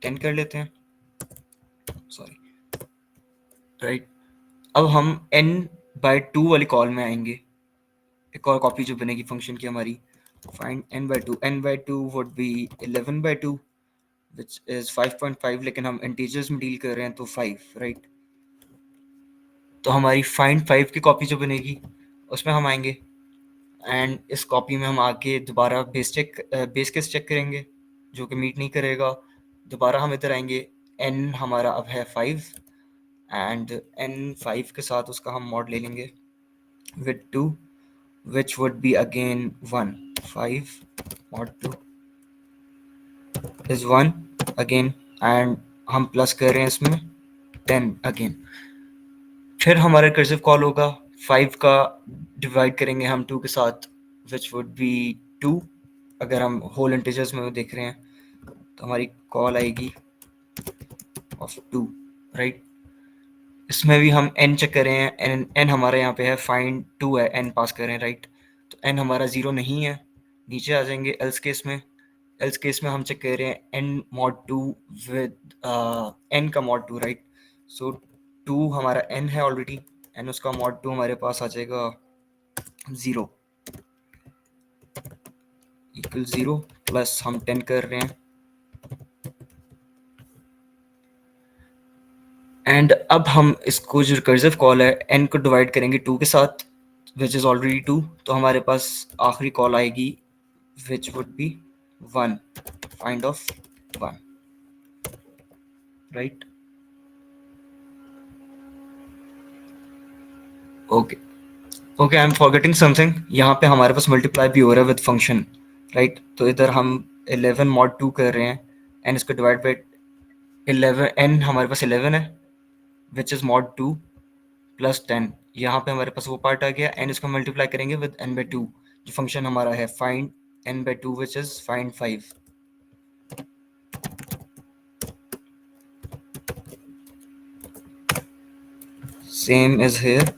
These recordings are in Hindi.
10 कर लेते हैं, सॉरी, राइट। अब हम n/2 वाली कॉल में आएंगे, एक और कॉपी जो बनेगी फंक्शन की हमारी, find n/2, n/2 would be 11/2 which is 5.5, लेकिन हम इंटीजर्स में डील कर रहे हैं तो 5, राइट। तो हमारी फाइंड 5 की कॉपी जो बनेगी उसमें हम आएंगे, एंड इस कॉपी में हम आके दोबारा बेस केस चेक करेंगे जो कि मीट नहीं करेगा। दोबारा हम इधर आएंगे, n हमारा अब है 5, एंड n 5 के साथ उसका हम मॉड ले लेंगे with 2 which would be again 1, 5 mod 2 is 1 again, and हम प्लस कर रहे हैं इसमें 10 again। फिर हमारा रिकर्सिव कॉल होगा, 5 का डिवाइड करेंगे हम 2 के साथ which would be 2, अगर हम होल इंटीजर्स में देख रहे हैं तो हमारी कॉल आएगी ऑफ 2, राइट। इसमें भी हम n चेक कर रहे हैं, n हमारे यहाँ पे है फाइंड 2 है, n पास कर रहे हैं, राइट। तो n हमारा 0 नहीं है, नीचे आ जाएंगे एल्स केस में। एल्स केस में हम चेक कर रहे हैं n mod 2 विद n का mod 2, राइट। सो 2 हमारा n है ऑलरेडी, n उसका mod 2 हमारे पास आ जाएगा 0 इक्वल 0 प्लस हम 10 कर रहे हैं, एंड अब हम इसको जो रिकर्सिव कॉल है n को डिवाइड करेंगे 2 के साथ विच इज ऑलरेडी 2, तो हमारे पास आखिरी कॉल आएगी which would be 1, find of 1, right. Okay okay, I am forgetting something, यहाँ पे हमारे पास मल्टीप्लाई भी हो रहा है विद फंक्शन, राइट। तो इधर हम 11 mod 2 कर रहे हैं, एंड इसको डिवाइड बाई 11, n हमारे पास 11 है विच इज mod 2 प्लस 10, यहाँ पे हमारे पास वो पार्ट आ गया, एंड इसको मल्टीप्लाई करेंगे विद n/2, जो फंक्शन हमारा है find n/2 which is find 5। Same is here,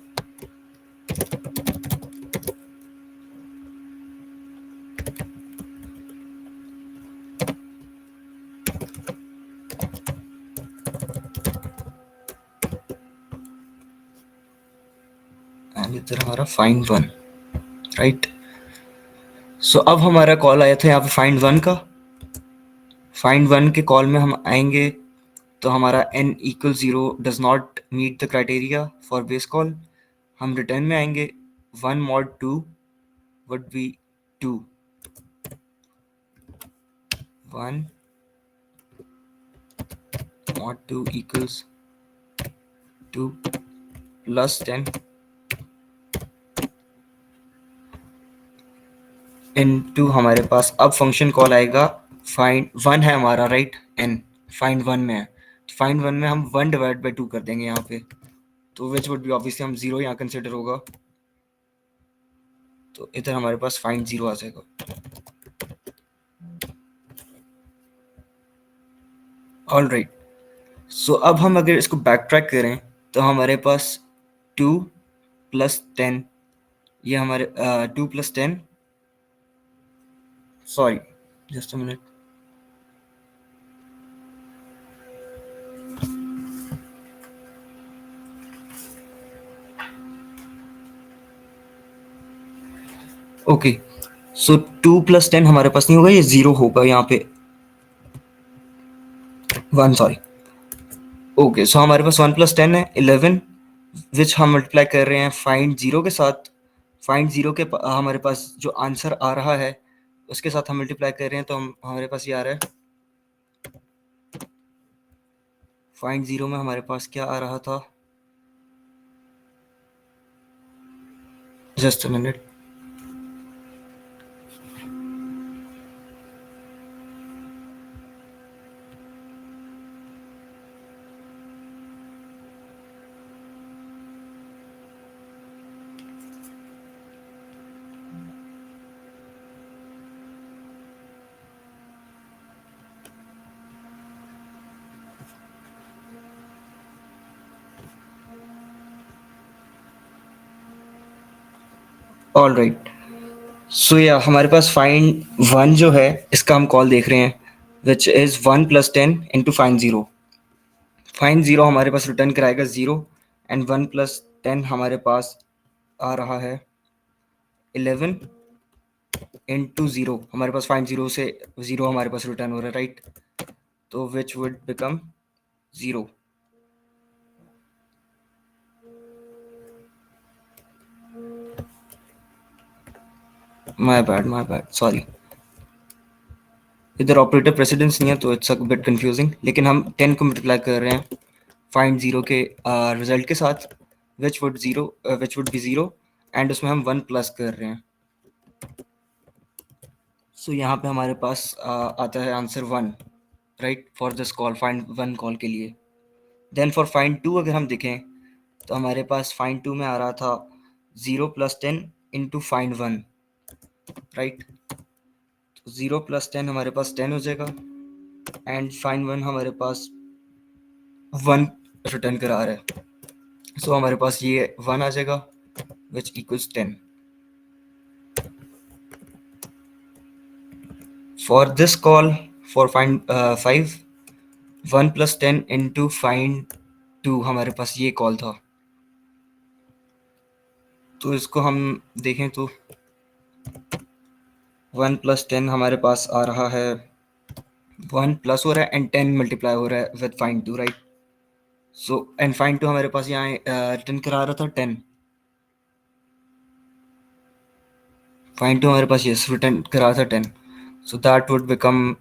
and इधर हमारा फाइंड 1, राइट। सो अब हमारा कॉल आया था यहाँ पे फाइंड 1 का। फाइंड 1 के कॉल में हम आएंगे तो हमारा n equal 0 does not meet the criteria for base call. हम रिटर्न में आएंगे, 1 mod 2 would be 2, 1 mod 2 equals 2 plus 10 into हमारे पास अब फंक्शन कॉल आएगा फाइंड 1 है हमारा, राइट, n फाइंड 1 में है, तो फाइंड 1 में हम 1 डिवाइड बाई 2 कर देंगे यहाँ पे, तो विच वुड बी ऑब्वियसली हम 0 यहाँ कंसिडर होगा, तो इधर हमारे पास फाइंड 0 आ जाएगा। ऑल राइट, सो अब हम अगर इसको बैक ट्रैक करें तो हमारे पास 2 प्लस 10, ये हमारे 2 plus 10, sorry just a minute, okay. So 2 plus 10 हमारे पास नहीं होगा, ये 0 होगा यहाँ पे, 1 सॉरी। ओके, सो हमारे पास 1 प्लस 10 है 11, विच हम मल्टीप्लाई कर रहे हैं फाइंड 0 के साथ। फाइंड 0 के हमारे पास जो आंसर आ रहा है उसके साथ हम मल्टीप्लाई कर रहे हैं, तो हमारे पास ये आ रहा है, फाइंड 0 में हमारे पास क्या आ रहा था, just a minute, all right. So या हमारे पास फाइंड 1 जो है इसका हम कॉल देख रहे हैं which is 1 plus 10 into find 0. Find 0 हमारे पास रिटर्न कराएगा 0 एंड 1 प्लस 10 हमारे पास आ रहा है 11 इंटू 0. हमारे पास फाइंड 0 से 0 हमारे पास रिटर्न हो रहा है, राइट? तो which would become 0. My bad, sorry. इधर ऑपरेटर प्रेसिडेंस नहीं है तो इट्स अ बिट कंफ्यूजिंग, लेकिन हम 10 को मल्टीप्लाई कर रहे हैं फाइंड 0 के रिजल्ट के साथ, विच वुड बी 0, एंड उसमें हम 1 प्लस कर रहे हैं. सो यहाँ पे हमारे पास आता है answer 1, right, for this call, find 1 call के लिए. देन फॉर फाइंड 2 अगर हम देखें तो हमारे पास फाइंड 2 में आ रहा था 0 plus 10 into find 1, right? 0 plus 10 हमारे पास 10 हो जाएगा एंड फाइंड 1 हमारे पास 1 रिटर्न करा रहा है. सो हमारे पास ये 1 आ जाएगा विच equals 10. For this call for find 5, 1 plus 10 into find 2 हमारे पास ये कॉल था. तो इसको हम देखें तो 1 प्लस 10 हमारे पास आ रहा है 1 प्लस हो रहा है एंड 10 मल्टीप्लाई हो रहा है with find 2, right? So and find 2 हमारे पास यहाँ रिटर्न करा रहा था 10. फाइंड 2 हमारे पास यस रिटर्न करा रहा था 10. So that would become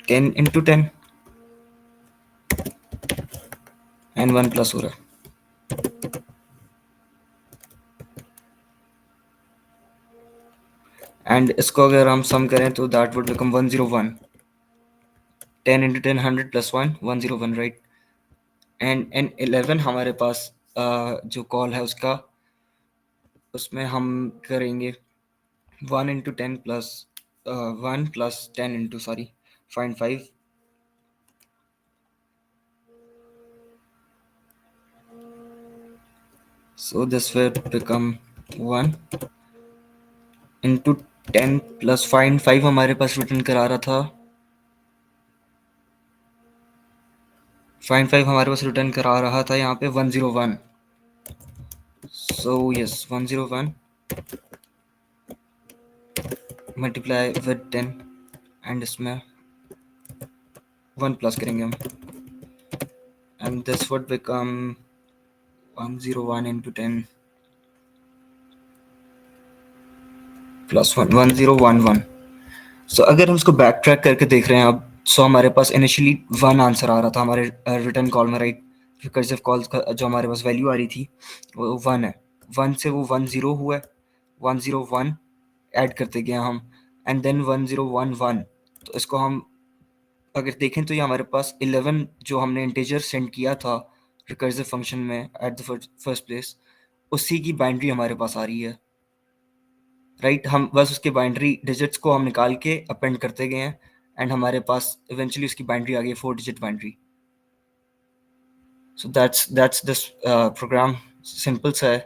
10 into 10 and 1 plus हो रहा है. एंड इसको अगर हम सम करें तो that would become 101. 10 into 10 100 plus 1 101, right? And 11 हमारे पास जो कॉल है उसमें हम करेंगे 1 into 10 plus 1 plus 10 into find 5. So this will become 1 into 10 plus find 5 हमारे पास रिटर्न करा रहा था. find 5 हमारे पास रिटर्न करा रहा था यहाँ पे 101. So yes 101 multiply with 10 and इसमें 1 प्लस करेंगे हम and this would become 101 into 10 plus 1 1011. सो अगर हम उसको बैक ट्रैक करके देख रहे हैं अब, सो हमारे पास इनिशियली 1 आंसर आ रहा था हमारे रिटर्न कॉल में, राइट? रिकर्सिव कॉल्स का जो हमारे पास वैल्यू आ रही थी वो 1 है. 1 से वो 10 हुआ है, 101 ऐड करते गए हम एंड देन 1011. तो इसको हम अगर देखें तो ये हमारे पास 11 जो हमने इंटीजर सेंड किया था रिकर्सिव फंक्शन में एट द फर्स्ट प्लेस, उसी की बाइनरी हमारे पास आ रही है, राइट? हम बस उसके बाइनरी डिजिट्स को हम निकाल के अपेंड करते गए हैं एंड हमारे पास इवेंचुअली उसकी बाइनरी आ गई 4 digit binary. So that's this program, simple सा है.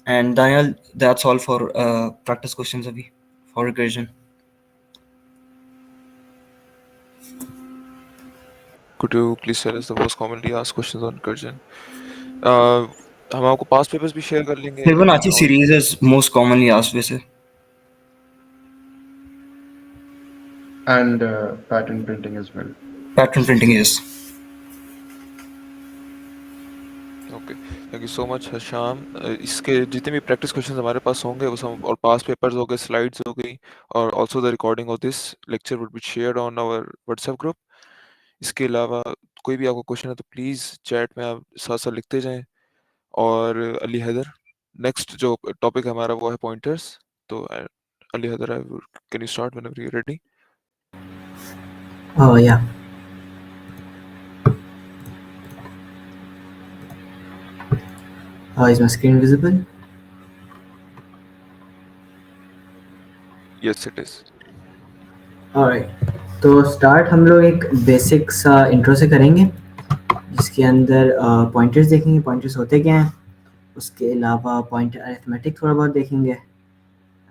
And Daniel, that's all for practice questions अभी for recursion. Could you please tell us the most commonly asked questions on recursion? हम आपको पास्ट पेपर्स भी शेयर कर लेंगे. Fibonacci series is most commonly asked वैसे. And pattern printing as well. Pattern printing is. Okay, thank you so much Hasham. इसके जितने भी प्रैक्टिस क्वेश्चंस हमारे पास होंगे वो सब, और पास्ट पेपर्स हो गए, स्लाइड्स हो गई, और also the recording of this lecture would be shared on our WhatsApp group. इसके अलावा कोई भी आपको क्वेश्चन है तो प्लीज़ चैट में आप साथ साथ लिखते जाएं. और अली हैदर, नेक्स्ट जो टॉपिक हमारा वो है पॉइंटर्स. तो Ali Haider, can you start whenever you ready? Oh yeah. Is my screen visible? Yes, it is. Alright. तो स्टार्ट हम लोग एक बेसिक सा इंट्रो से करेंगे जिसके अंदर पॉइंटर्स देखेंगे, पॉइंटर्स होते क्या हैं, उसके अलावा पॉइंटर अरिथमेटिक थोड़ा बहुत देखेंगे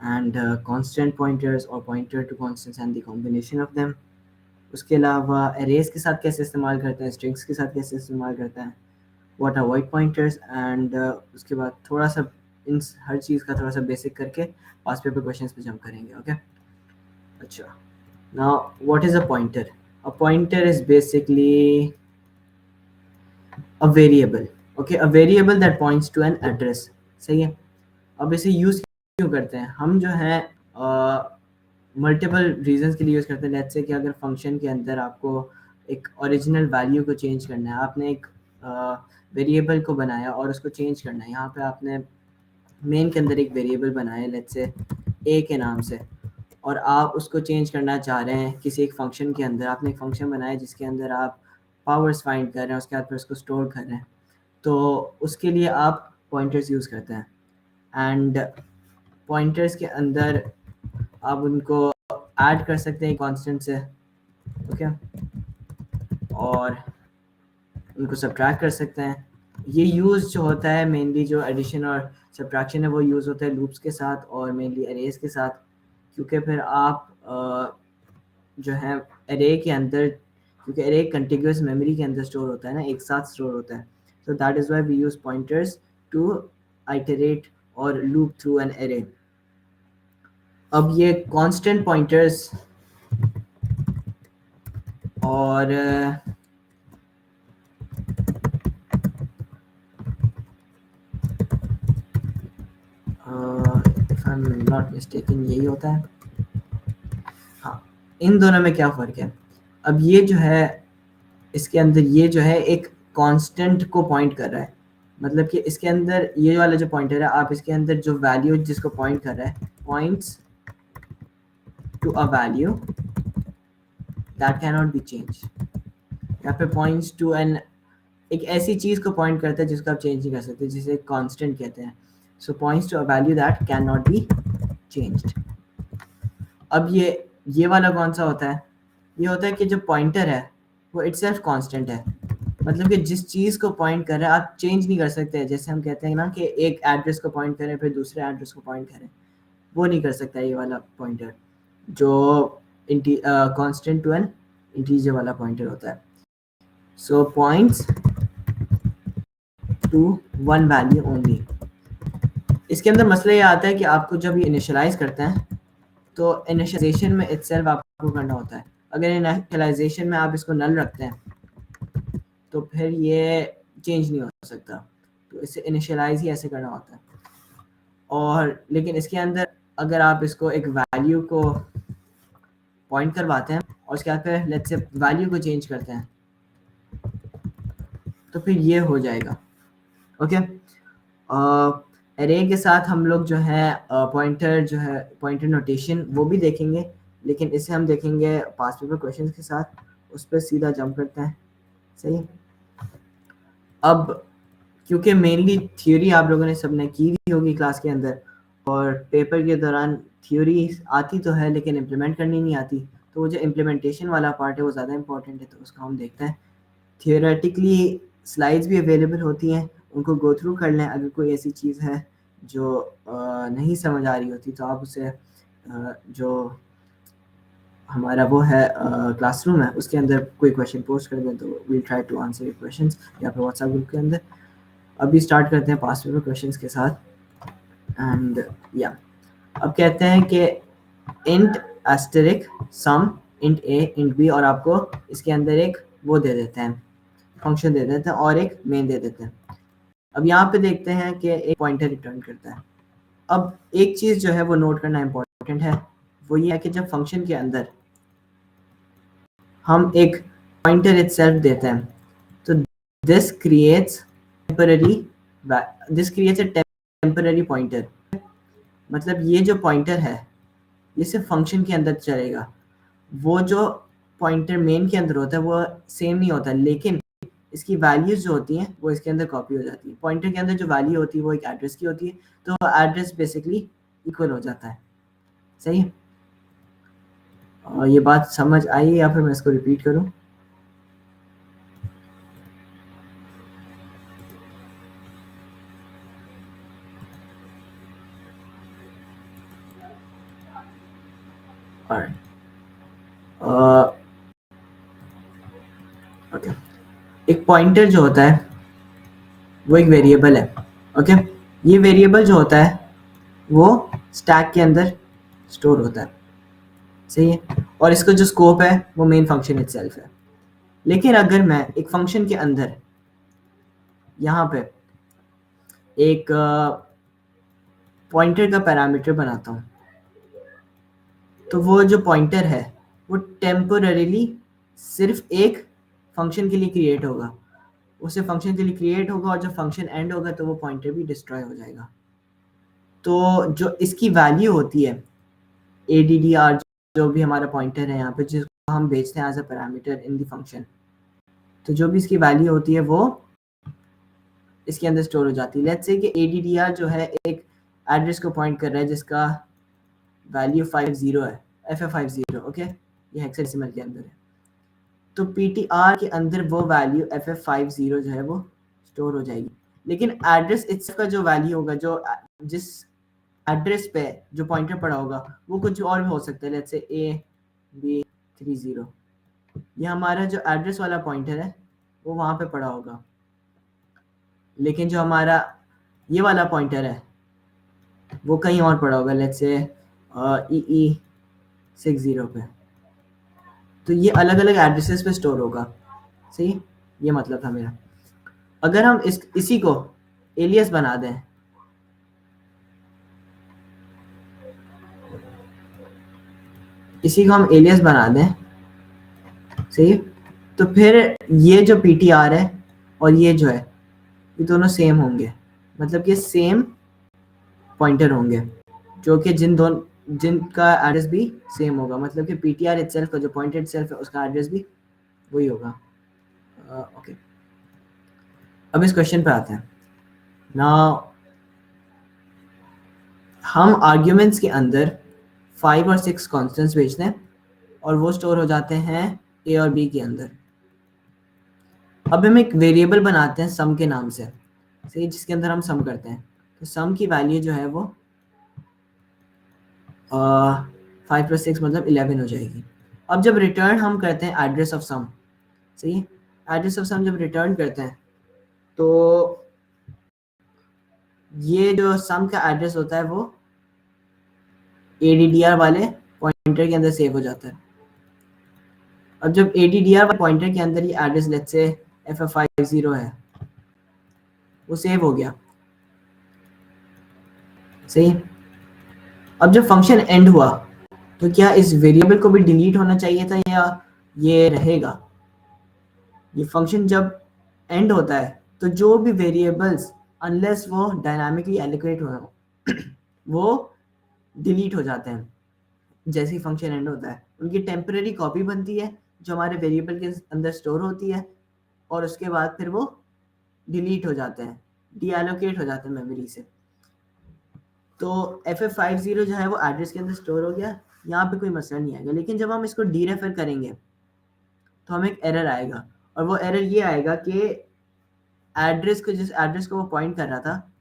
and constant pointers or pointer to constants and the combination of them. उसके अलावा arrays के साथ कैसे इस्तेमाल करते हैं, strings के साथ कैसे इस्तेमाल करते हैं, what are void pointers, and उसके बाद थोड़ा सा इन हर चीज़ का थोड़ा सा बेसिक करके पास पेपर क्वेश्चंस पे जंप करेंगे. ओके अच्छा, now what is a pointer? A pointer is basically a variable. Okay, a variable that points to an address. सही है. अब इसे यूज़ क्यों करते हैं हम, जो है मल्टीपल रीजंस के लिए यूज़ करते हैं. लेट्स से कि अगर फंक्शन के अंदर आपको एक ओरिजिनल वैल्यू को चेंज करना है, आपने एक वेरिएबल को बनाया और उसको चेंज करना है. यहाँ पे आपने मेन के अंदर एक वेरिएबल बनाया लेट्स से ए के नाम से, और आप उसको चेंज करना चाह रहे हैं किसी एक फंक्शन के अंदर. आपने एक फंक्शन बनाया जिसके अंदर आप पावर्स फाइंड कर रहे हैं, उसके बाद फिर उसको स्टोर कर रहे हैं. तो उसके लिए आप पॉइंटर्स यूज़ करते हैं. एंड पॉइंटर्स के अंदर आप उनको ऐड कर सकते हैं कांस्टेंट से. ओके, और उनको सब्ट्रैक्ट कर सकते हैं. ये यूज़ जो होता है मेनली, जो एडिशन और सब्ट्रैक्शन है, वो यूज़ होता है लूप्स के साथ और मेनली अरेज के साथ. क्योंकि फिर आप जो है अरे के अंदर, क्योंकि अरे कंटिग्यूअस मेमोरी के अंदर स्टोर होता है ना, एक साथ स्टोर होता है. So that is why we use pointers to iterate or loop through an array. अब ये constant pointers और if I'm not mistaken यही होता है. हाँ, इन दोनों में क्या फ़र्क है? अब ये जो है इसके अंदर, ये जो है एक कांस्टेंट को पॉइंट कर रहा है. मतलब कि इसके अंदर ये वाला जो पॉइंटर है, आप इसके अंदर जो वैल्यू जिसको पॉइंट कर रहा है, points to a value that can not be change. यहाँ पे पॉइंट्स टू एन, एक ऐसी चीज़ को पॉइंट करता है जिसको आप चेंज नहीं कर सकते, जिसे कांस्टेंट कहते हैं. So points to a value that can not be changed. अब ये वाला कौन सा होता है? ये होता है कि जो पॉइंटर है वो इटसेल्फ कांस्टेंट है. मतलब कि जिस चीज़ को पॉइंट कर रहा है आप चेंज नहीं कर सकते. जैसे हम कहते हैं ना कि एक एड्रेस को पॉइंट करें फिर दूसरे एड्रेस को पॉइंट करें, वो नहीं कर सकता ये वाला पॉइंटर, जो कांस्टेंट टू एन इंटीजर वाला पॉइंटर होता है. So points to one value only. इसके अंदर मसला ये आता है कि आपको जब ये इनिशियलाइज करते हैं तो इनिशियलाइजेशन में इटसेल्फ आपको करना होता है. अगर इनिशियलाइजेशन में आप इसको नल रखते हैं तो फिर ये चेंज नहीं हो सकता. तो इसे इनिशियलाइज ही ऐसे करना होता है. और लेकिन इसके अंदर अगर आप इसको एक वैल्यू को पॉइंट करवाते हैं और उसके बाद फिर लेट्स से वैल्यू को चेंज करते हैं तो फिर ये हो जाएगा. ओके, एरे के साथ हम लोग जो है पॉइंटर जो है पॉइंटर नोटेशन वो भी देखेंगे, लेकिन इसे हम देखेंगे पास्ट पेपर क्वेश्चंस के साथ. उस पर सीधा जंप करते हैं. सही. अब क्योंकि मेनली थ्योरी आप लोगों ने सबने की भी होगी क्लास के अंदर, और पेपर के दौरान थ्योरी आती तो है लेकिन इम्प्लीमेंट करनी नहीं आती, तो वो जो इम्प्लीमेंटेशन वाला पार्ट है वो ज़्यादा इंपॉर्टेंट है. तो उसको हम देखते हैं. थियोरेटिकली स्लाइड्स भी अवेलेबल होती हैं, उनको गो थ्रू कर लें. अगर कोई ऐसी चीज़ है जो नहीं समझ आ रही होती तो आप उसे जो हमारा वो है क्लासरूम है उसके अंदर कोई क्वेश्चन पोस्ट कर दें तो we'll try to answer your questions, या फिर व्हाट्सएप ग्रुप के अंदर. अभी स्टार्ट करते हैं पास्ट पेपर क्वेश्चंस के साथ. एंड या अब कहते हैं कि इंट एस्टेरिक सम इंट ए इंट बी, और आपको इसके अंदर एक वो दे देते हैं, फंक्शन दे देते हैं और एक मेन दे देते हैं. अब यहाँ पे देखते हैं कि एक पॉइंटर रिटर्न करता है. अब एक चीज़ जो है वो नोट करना इम्पोर्टेंट है, वो ये है कि जब फंक्शन के अंदर हम एक पॉइंटर इटसेल्फ देते हैं तो this creates a temporary pointer. मतलब ये जो पॉइंटर है ये सिर्फ फंक्शन के अंदर चलेगा. वो जो पॉइंटर मेन के अंदर होता है वो सेम नहीं होता, लेकिन इसकी वैल्यूज जो होती हैं वो इसके अंदर कॉपी हो जाती है. पॉइंटर के अंदर जो वैल्यू होती है वो एक एड्रेस की होती है, तो एड्रेस बेसिकली इक्वल हो जाता है. सही है. और ये बात समझ आई या फिर मैं इसको रिपीट करूं? ओके, एक पॉइंटर जो होता है वो एक वेरिएबल है। ओके, ये वेरिएबल जो होता है वो स्टैक के अंदर स्टोर होता है, सही है, और इसका जो स्कोप है वो मेन फंक्शन इटसेल्फ है। लेकिन अगर मैं एक फंक्शन के अंदर यहाँ पे एक पॉइंटर का पैरामीटर बनाता हूँ, तो वो जो पॉइंटर है वो टेम्पोररीली सिर्फ एक फंक्शन के लिए क्रिएट होगा, उसे फंक्शन के लिए क्रिएट होगा, और जब फंक्शन एंड होगा तो वो पॉइंटर भी डिस्ट्रॉय हो जाएगा। तो जो इसकी वैल्यू होती है ADDR, जो भी हमारा पॉइंटर है यहाँ पे जिसको हम भेजते हैं as a parameter in the function, तो जो भी इसकी वैल्यू होती है वो इसके अंदर स्टोर हो जाती है। लेट्स से कि ADDR जो है एक एड्रेस को पॉइंट कर रहा है जिसका वैल्यू 50 है, FF50, ओके, ये हेक्साडेसिमल के अंदर है। तो PTR के अंदर वो वैल्यू FF50 जो है वो स्टोर हो जाएगी। लेकिन एड्रेस इट्स का जो वैल्यू होगा, जो जिस एड्रेस पे जो पॉइंटर पड़ा होगा वो कुछ और भी हो सकता है। लेट्स से AB30, ये हमारा जो एड्रेस वाला पॉइंटर है वो वहाँ पे पड़ा होगा, लेकिन जो हमारा ये वाला पॉइंटर है वो कहीं और पड़ा होगा, लेट्स से EE60 पे। तो ये अलग अलग एड्रेसेस पे स्टोर होगा, सही, ये मतलब था मेरा। अगर हम इसी को एलियस बना दें, इसी को हम एलियस बना दें, सही, तो फिर ये जो PTR है और ये जो है ये दोनों सेम होंगे, मतलब कि सेम पॉइंटर होंगे, जो कि जिनका एड्रेस भी सेम होगा, मतलब कि PTR इटसेल्फ का जो पॉइंटर इटसेल्फ है उसका एड्रेस भी वही होगा। ओके, अब इस क्वेश्चन पे आते हैं। नाउ हम आर्ग्यूमेंट्स के अंदर 5 और 6 कॉन्स्टेंट्स भेजते हैं और वो स्टोर हो जाते हैं A और B के अंदर। अब हम एक वेरिएबल बनाते हैं सम के नाम से, सही, जिसके अंदर हम सम करते हैं। तो सम की वैल्यू जो है वो 5 + 6 मतलब 11 हो जाएगी। अब जब रिटर्न हम करते हैं एड्रेस ऑफ सम, सही, एड्रेस ऑफ सम जब रिटर्न करते हैं तो ये जो सम का एड्रेस होता है वो ADDR वाले पॉइंटर के अंदर सेव हो जाता है। अब जब ADDR वाले पॉइंटर के अंदर ये एड्रेस लेट्स से FF50 है, वो सेव हो गया, सही। अब जब फंक्शन एंड हुआ तो क्या इस वेरिएबल को भी डिलीट होना चाहिए था या ये रहेगा? ये फंक्शन जब एंड होता है तो जो भी वेरिएबल्स अनलेस वो डायनामिकली एलोकेट हो वो डिलीट हो जाते हैं जैसे ही फंक्शन एंड होता है। उनकी टेम्पररी कॉपी बनती है जो हमारे वेरिएबल के अंदर स्टोर होती है, और उसके बाद फिर वो डिलीट हो जाते हैं, डीएलोकेट हो जाते हैं मेमोरी से। तो FF50 जो है वो एड्रेस के अंदर स्टोर हो गया, यहाँ पे कोई मसला नहीं आएगा। लेकिन जब हम इसको डीरेफर करेंगे तो हमें एक एरर आएगा, और वो एरर ये आएगा कि एड्रेस को, जिस एड्रेस को वो पॉइंट कर रहा था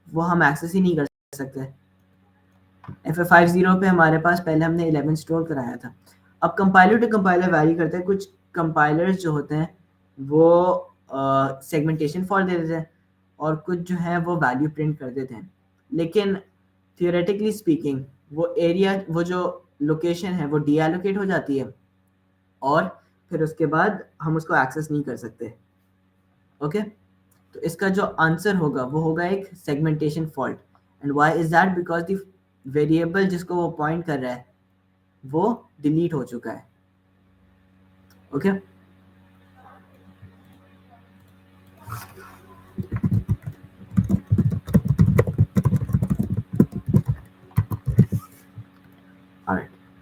वो हम एक्सेस ही नहीं कर सकते। FF50 पे हमारे पास पहले हमने 11 स्टोर कराया था। अब कंपाइलर टू कंपाइलर वैरी करते हैं, कुछ कंपाइलर्स जो होते हैं वो सेगमेंटेशन फॉल्ट दे देते हैं और कुछ जो है वो वैल्यू प्रिंट कर देते हैं। लेकिन थियोरेटिकली स्पीकिंग वो एरिया, वो जो लोकेशन है वो डीएलोकेट हो जाती है और फिर उसके बाद हम उसको एक्सेस नहीं कर सकते। ओके, तो इसका जो आंसर होगा वो होगा एक segmentation fault. And why is that? Because the variable जिसको वो पॉइंट कर रहा है वो डिलीट हो चुका है। ओके,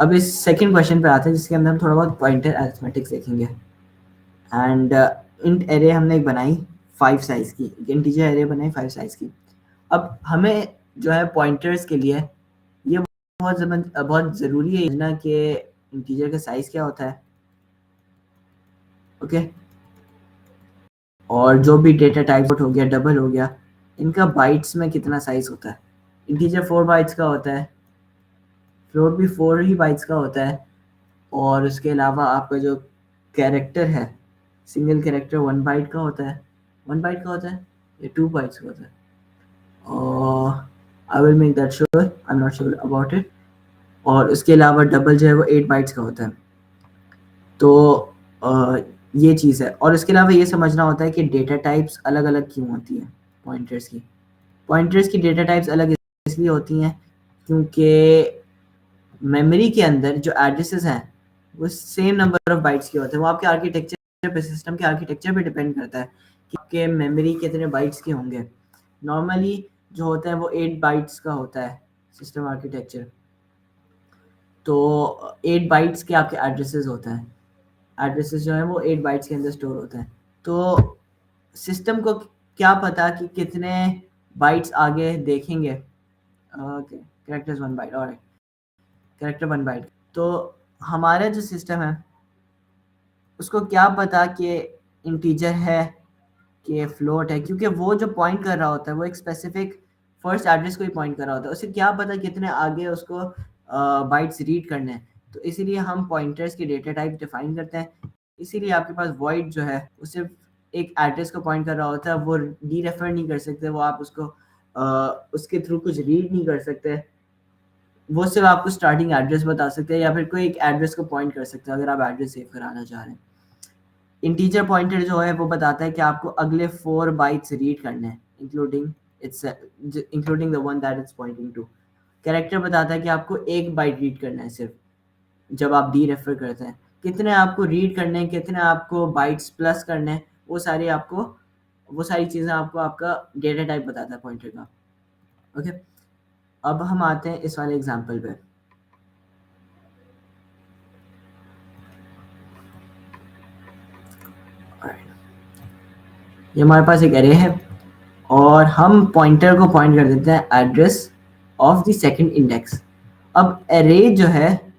अब इस सेकंड क्वेश्चन पे आते हैं जिसके अंदर हम थोड़ा बहुत पॉइंटर अरिथमेटिक्स देखेंगे। एंड इंट एरे हमने एक बनाई 5 साइज की, इंटीजर एरे बनाई 5 साइज की। अब हमें जो है पॉइंटर्स के लिए ये बहुत ज़रूरी है ना कि इंटीजर का साइज क्या होता है। ओके, और जो भी डेटा टाइप हो गया, डबल हो गया, इनका बाइट्स में कितना साइज होता है। इंटीजर 4 बाइट्स का होता है, फ्लोट भी 4 ही बाइट्स का होता है, और उसके अलावा आपका जो कैरेक्टर है, सिंगल कैरेक्टर 1 बाइट का होता है, 1 बाइट का होता है या 2 बाइट्स का होता है, और I will make that sure, I am not sure about it. और उसके अलावा डबल जो है वो 8 बाइट्स का होता है। तो ये चीज़ है। और इसके अलावा ये समझना होता है कि डेटा टाइप्स अलग अलग क्यों होती हैं पॉइंटर्स की। पॉइंटर्स की डेटा टाइप्स अलग इसलिए होती हैं क्योंकि मेमोरी के अंदर जो एड्रेसेस हैं वो सेम नंबर ऑफ बाइट्स के होते हैं। वो आपके आर्किटेक्चर पे, सिस्टम के आर्किटेक्चर पे डिपेंड करता है कि आपके मेमोरी कितने बाइट्स के होंगे। नॉर्मली जो होता है वो 8 बाइट्स का होता है सिस्टम आर्किटेक्चर। तो 8 बाइट्स के आपके एड्रेसेस होते हैं। एड्रेसेस जो है वो 8 बाइट्स के अंदर स्टोर होते हैं। तो सिस्टम को क्या पता कि कितने बाइट्स आगे देखेंगे। ओके, कैरेक्टर्स 1 बाइट, और कैरेक्टर 1 बाइट। तो हमारा जो सिस्टम है उसको क्या पता कि इंटीजर है कि फ्लोट है, क्योंकि वो जो पॉइंट कर रहा होता है वो एक स्पेसिफिक फर्स्ट एड्रेस को ही पॉइंट कर रहा होता है। उसे क्या पता कितने आगे उसको बाइट्स रीड करने हैं। तो इसीलिए हम पॉइंटर्स के डेटा टाइप डिफाइन करते हैं। इसीलिए आपके पास वॉइड जो है वो सिर्फ एक एड्रेस को पॉइंट कर रहा होता है, वो डी रेफर नहीं कर सकते, वो आप उसको उसके थ्रू कुछ रीड नहीं कर सकते। वो सिर्फ आपको स्टार्टिंग एड्रेस बता सकते हैं या फिर कोई एक एड्रेस को पॉइंट कर सकते हैं अगर आप एड्रेस सेव कराना चाह रहे हैं। इंटीजर पॉइंटर जो है वो बताता है कि आपको अगले 4 बाइट्स रीड करने हैं, including the one that it's pointing to. Character बताता है कि आपको 1 बाइट रीड करना है सिर्फ, जब आप डी रेफर करते हैं। कितने आपको रीड करने हैं, कितने आपको बाइट्स प्लस करने हैं, वो सारी चीज़ें आपको आपका डेटा टाइप बताता है पॉइंटर का। ओके, अब हम आते हैं इस वाले एग्जांपल पे। ये हमारे पास एक एरे है और हम पॉइंटर को पॉइंट कर देते हैं address of the second index. अब एरे जो है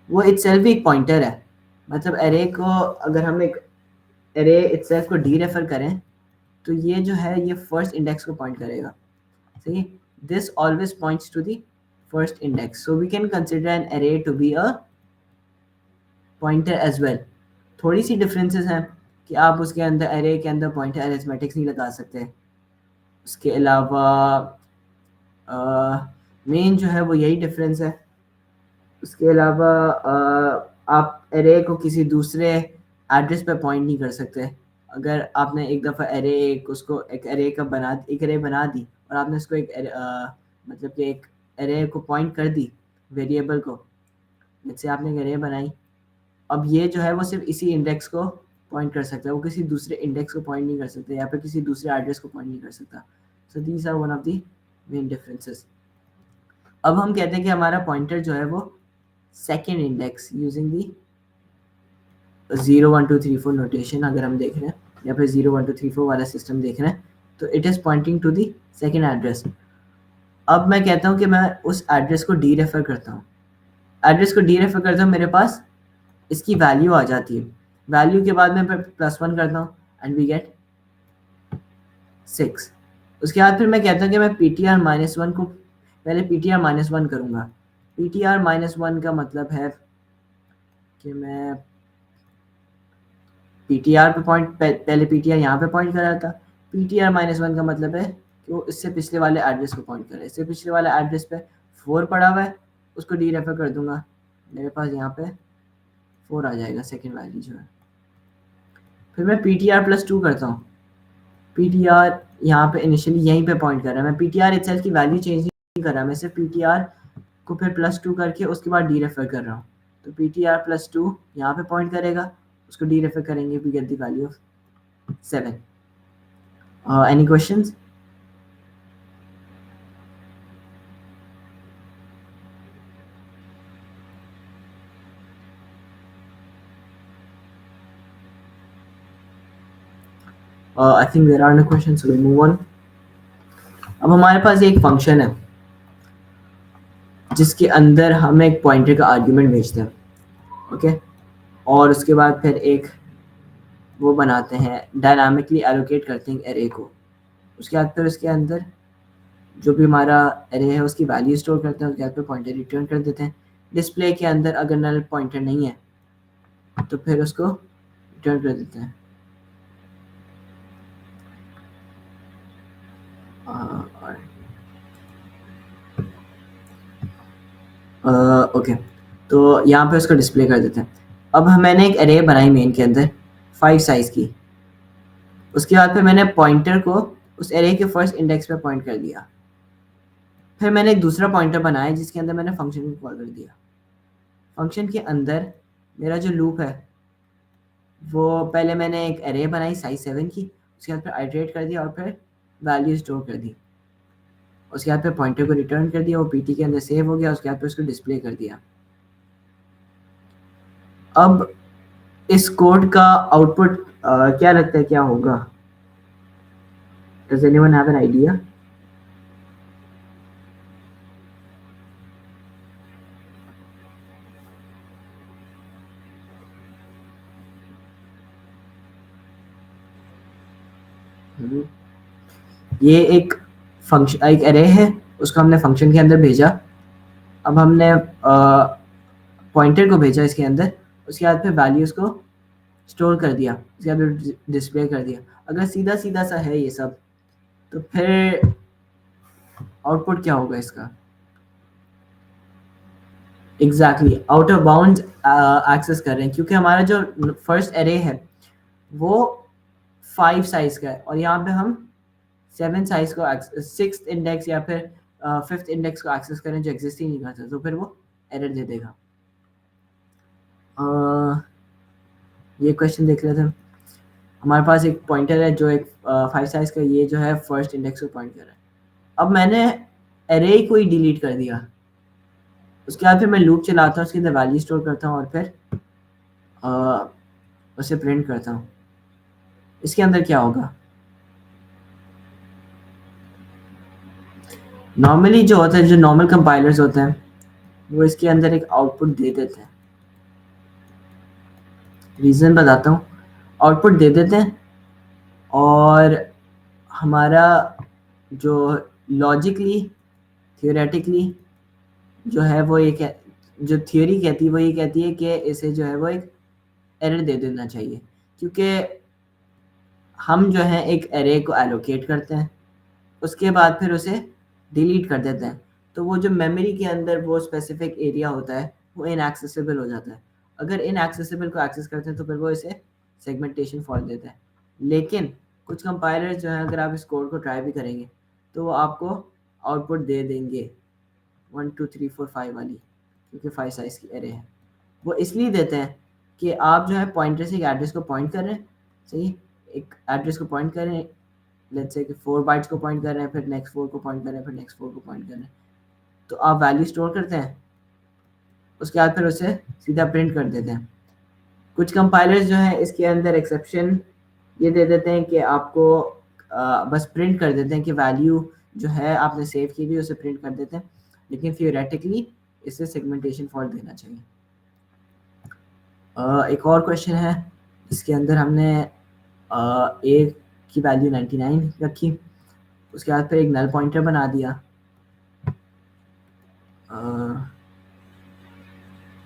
वो इटसेल्फ एक पॉइंटर है। मतलब एरे को अगर हम एक एरे इटसेल्फ को डी रेफर करें तो ये जो है ये फर्स्ट इंडेक्स को पॉइंट करेगा। सही, this always points to the first index, so we can consider an array to be a pointer as well. थोड़ी सी डिफरेंसेस हैं कि आप उसके अंदर एरे के अंदर पॉइंटर अरिथमेटिक्स नहीं लगा सकते। उसके अलावा मेन जो है वो यही डिफरेंस है। उसके अलावा आप एरे को किसी दूसरे एड्रेस पे पॉइंट नहीं कर सकते। अगर आपने एक दफ़ा एरे एक एरे बना दी और आपने उसको मतलब कि एक एरे को पॉइंट कर दी वेरिएबल को, जैसे आपने एक एरे बनाई, अब ये जो है वो सिर्फ इसी इंडेक्स को पॉइंट कर सकता है, वो किसी दूसरे इंडेक्स को पॉइंट नहीं कर सकते या फिर किसी दूसरे एड्रेस को पॉइंट नहीं कर सकता। So these are one of the main differences. अब हम कहते हैं कि हमारा पॉइंटर जो है वो second index using the 0 1 2 3 4 notation अगर हम देख रहे हैं या फिर 0 1 2 3 4 वाला सिस्टम देख रहे हैं तो it is pointing to the second address. अब मैं कहता हूँ कि मैं उस एड्रेस को डी रेफर करता हूँ, मेरे पास इसकी वैल्यू आ जाती है। वैल्यू के बाद मैं +1 करता हूँ एंड वी गेट 6। उसके बाद फिर मैं कहता हूँ कि मैं ptr -1 को पहले ptr -1 करूँगा। ptr -1 का मतलब है कि मैं ptr पे पहले ptr यहाँ पे पॉइंट कर रहा था। ptr -1 का मतलब है कि वो इससे पिछले वाले एड्रेस को पॉइंट कर रहा है। इससे पिछले वाले एड्रेस पे 4 पड़ा हुआ है, उसको डी रेफर कर दूंगा, मेरे पास यहाँ पे 4 आ जाएगा सेकेंड वैल्यू जो है। फिर मैं ptr +2 करता हूँ। ptr यहाँ पे इनिशियली यहीं पे पॉइंट कर रहा है, मैं ptr इटसेल्फ की वैल्यू चेंज नहीं कर रहा, मैं सिर्फ ptr को फिर +2 करके उसके बाद डी रेफर कर रहा हूँ। तो ptr +2 यहाँ पे पॉइंट करेगा, उसको डी रेफर करेंगे, we get the value of 7। Any questions? I think there are no questions, so we'll move on. अब हमारे पास एक फंक्शन है जिसके अंदर हम एक पॉइंटर का आर्ग्यूमेंट भेजते हैं, ओके, और उसके बाद फिर एक वो बनाते हैं, डायनामिकली एलोकेट करते हैं एरे को। उसके बाद फिर उसके अंदर जो भी हमारा एरे है उसकी वैल्यू स्टोर करते हैं, उसके बाद फिर पॉइंटर रिटर्न कर देते हैं। डिस्प्ले के अंदर अगर नल पॉइंटर नहीं है तो फिर उसको रिटर्न कर देते हैं। ओके, तो यहाँ पे उसको डिस्प्ले कर देते हैं। अब मैंने एक एरे बनाई मेन के अंदर 5 साइज की। उसके बाद फिर मैंने पॉइंटर को उस एरे के फर्स्ट इंडेक्स पे पॉइंट कर दिया। फिर मैंने एक दूसरा पॉइंटर बनाया जिसके अंदर मैंने फंक्शन को कॉल कर दिया। फंक्शन के अंदर मेरा जो लूप है वो पहले मैंने एक एरे बनाई साइज 7 की, उसके बाद फिर आइटरेट कर दिया और फिर वैल्यू स्टोर कर दी। उसके बाद फिर पॉइंटर को रिटर्न कर दिया, वो पीटी के अंदर सेव हो गया। उसके बाद फिर उसको डिस्प्ले कर दिया। अब इस कोड का आउटपुट क्या लगता है क्या होगा? Does anyone have an idea? ये एक फंक्शन, एक एरे है, उसको हमने फंक्शन के अंदर भेजा। अब हमने पॉइंटर को भेजा इसके अंदर, उसके बाद फिर वैल्यूज को स्टोर कर दिया, उसके बाद डिस्प्ले कर दिया। अगर सीधा सीधा सा है ये सब तो फिर आउटपुट क्या होगा इसका? Exactly out of bound access कर रहे हैं, क्योंकि हमारा जो फर्स्ट एरे है वो 5 साइज का है और यहाँ पे हम 7 साइज को 6th इंडेक्स या फिर 5th इंडेक्स को एक्सेस करें जो एग्जिस्ट ही नहीं करता, तो फिर वो एरर दे देगा। ये क्वेश्चन देख रहे थे। हमारे पास एक पॉइंटर है जो एक 5 साइज का, ये जो है फर्स्ट इंडेक्स को पॉइंट कर रहा है। अब मैंने एरे को ही डिलीट कर दिया। उसके बाद फिर मैं लूप चलाता हूँ, उसके अंदर वैल्यू स्टोर करता हूँ और फिर उसे प्रिंट करता हूँ। इसके अंदर क्या होगा? नॉर्मली जो होता है, जो नॉर्मल कंपाइलर्स होते हैं वो इसके अंदर एक आउटपुट दे देते हैं। रीज़न बताता हूँ। आउटपुट दे देते हैं और हमारा जो लॉजिकली थियोरेटिकली जो है वो ये जो थियोरी कहती है वो ये कहती है कि इसे जो है वो एक एरर दे देना चाहिए, क्योंकि हम जो है एक एरे को एलोकेट करते हैं, उसके बाद फिर उसे डिलीट कर देते हैं, तो वो जो मेमोरी के अंदर वो स्पेसिफिक एरिया होता है वो इनएक्सेसिबल हो जाता है। अगर इनएक्सेसिबल को एक्सेस करते हैं तो फिर वो इसे सेगमेंटेशन फॉल्ट देता है। लेकिन कुछ कंपाइलर्स जो है, अगर आप इस कोड को ट्राई भी करेंगे तो वो आपको आउटपुट दे देंगे 1 2 3 4 5 वाली, क्योंकि 5 साइज की एरे है। वो इसलिए देते हैं कि आप जो है पॉइंटर से एक एड्रेस को पॉइंट कर रहे हैं, सही, एक एड्रेस को पॉइंट कर रहे हैं, लेट्स से कि 4 बाइट्स को पॉइंट कर रहे हैं, फिर नेक्स्ट 4 को पॉइंट कर रहे हैं, फिर नेक्स्ट 4 को पॉइंट कर रहे हैं, तो आप वैल्यू स्टोर करते हैं, उसके बाद फिर उसे सीधा प्रिंट कर देते हैं। कुछ कंपाइलर्स जो है इसके अंदर एक्सेप्शन ये दे देते हैं कि आपको बस प्रिंट कर देते हैं कि वैल्यू जो है आपने सेव की हुई उसे प्रिंट कर देते हैं, लेकिन थियोरेटिकली इसे सेगमेंटेशन फॉल्ट देना चाहिए। एक और क्वेश्चन है इसके अंदर हमने ए की वैल्यू 99 रखी, उसके बाद फिर एक नल पॉइंटर बना दिया।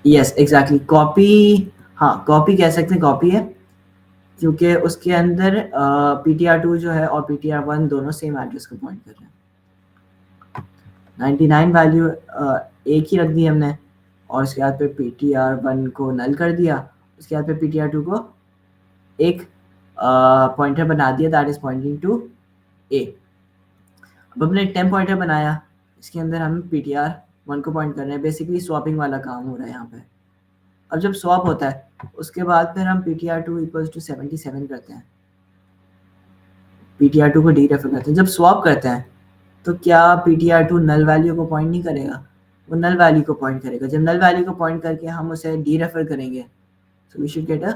यस एग्जैक्टली कॉपी, हाँ कॉपी कह सकते हैं, कॉपी है, क्योंकि उसके अंदर ptr2 जो है और ptr1 दोनों सेम एड्रेस को पॉइंट कर रहे हैं। 99 वैल्यू एक ही रख दी हमने और उसके बाद फिर ptr1 को नल कर दिया, उसके बाद फिर ptr2 को एक पॉइंटर बना दिया दैट इज पॉइंटिंग टू ए। अब हमने टेम्प पॉइंटर बनाया, इसके अंदर हम ptr1 को पॉइंट कर रहे हैं, बेसिकली स्वैपिंग वाला काम हो रहा है यहाँ पे। अब जब स्वैप होता है उसके बाद फिर हम ptr2 इक्वल्स टू 77 करते हैं, ptr2 को डीरेफर करते हैं। जब स्वैप करते हैं तो क्या ptr2 नल वैल्यू को पॉइंट नहीं करेगा, वो नल वैल्यू को पॉइंट करेगा। जब नल वैल्यू को पॉइंट करके हम उसे डीरेफर करेंगे तो we should get a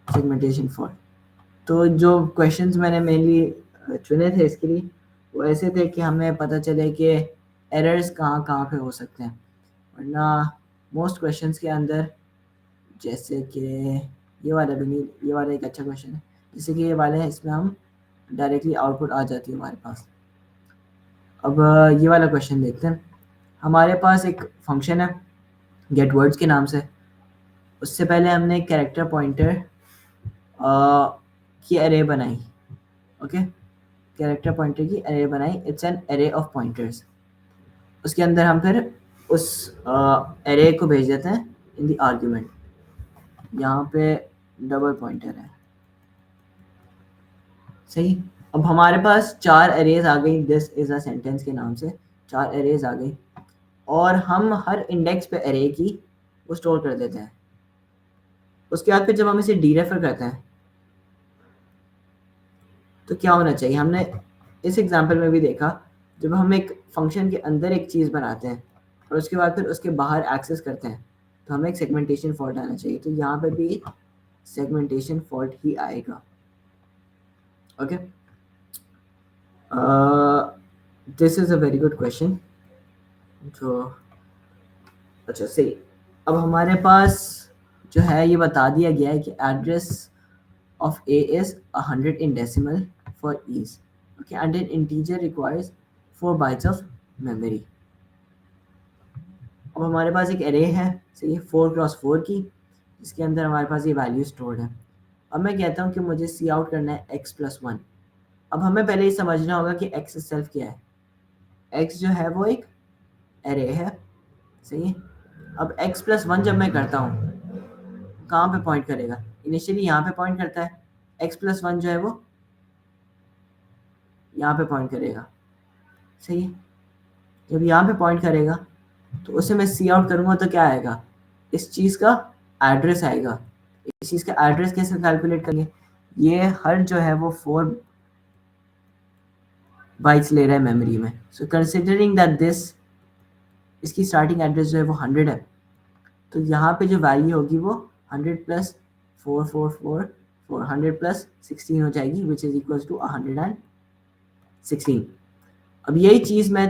segmentation fault. तो जो क्वेश्चंस मैंने मेनली चुने थे इसके लिए वो ऐसे थे कि हमें पता चले कि एरर्स कहाँ कहाँ पे हो सकते हैं, वरना मोस्ट क्वेश्चंस के अंदर, जैसे कि ये वाला भी नहीं, ये वाला एक अच्छा क्वेश्चन है, जैसे कि ये वाले हैं, इसमें हम डायरेक्टली आउटपुट आ जाती है हमारे पास। अब ये वाला क्वेश्चन देखते हैं। हमारे पास एक फंक्शन है गेट वर्ड्स के नाम से। उससे पहले हमने कैरेक्टर पॉइंटर की अरे बनाई, ओके, कैरेक्टर पॉइंटर की अरे बनाई, इट्स एन अरे ऑफ पॉइंटर्स। उसके अंदर हम फिर उस अरे को भेज देते हैं इन द आर्ग्यूमेंट। यहाँ पे डबल पॉइंटर है, सही। अब हमारे पास 4 अरेज आ गई दिस इज अ सेंटेंस के नाम से, 4 अरेज आ गई, और हम हर इंडेक्स पे अरे की वो स्टोर कर देते हैं। उसके बाद फिर जब हम इसे डीरेफर करते हैं तो क्या होना चाहिए, हमने इस एग्जांपल में भी देखा, जब हम एक फंक्शन के अंदर एक चीज़ बनाते हैं और उसके बाद फिर उसके बाहर एक्सेस करते हैं तो हमें एक सेगमेंटेशन फॉल्ट आना चाहिए। तो यहाँ पे भी सेगमेंटेशन फॉल्ट ही आएगा, okay. This is a very good question. जो अच्छा सही, अब हमारे पास जो है ये बता दिया गया है कि address of A is 100 in decimal for ease, okay, and an integer requires 4 bytes of memory. अब हमारे पास एक array है, सही, 4x4 की, जिसके अंदर हमारे पास ये वैल्यू स्टोर्ड है। अब मैं कहता हूँ कि मुझे सी आउट करना है x+1। अब हमें पहले ये समझना होगा कि x सेल्फ क्या है। x जो है वो एक array है, सही। अब x+1 जब मैं करता हूँ कहाँ पे पॉइंट करेगा, इनिशियली यहाँ पे पॉइंट करता है, x+1 जो है वो यहाँ पे पॉइंट करेगा, सही है। जब यहाँ पे पॉइंट करेगा तो उसे मैं सी आउट करूँगा तो क्या आएगा, इस चीज़ का एड्रेस आएगा। इस चीज़ का एड्रेस कैसे कैलकुलेट करेंगे, ये हर जो है वो 4 बाइट्स ले रहा है मेमोरी में। सो कंसिडरिंग दैट दिस, इसकी स्टार्टिंग एड्रेस जो है वो 100 है, तो यहाँ पे जो वैल्यू होगी वो 100 + 444 100 + 16 हो जाएगी, विच इज इक्वल टू 116। अब यही चीज़ मैं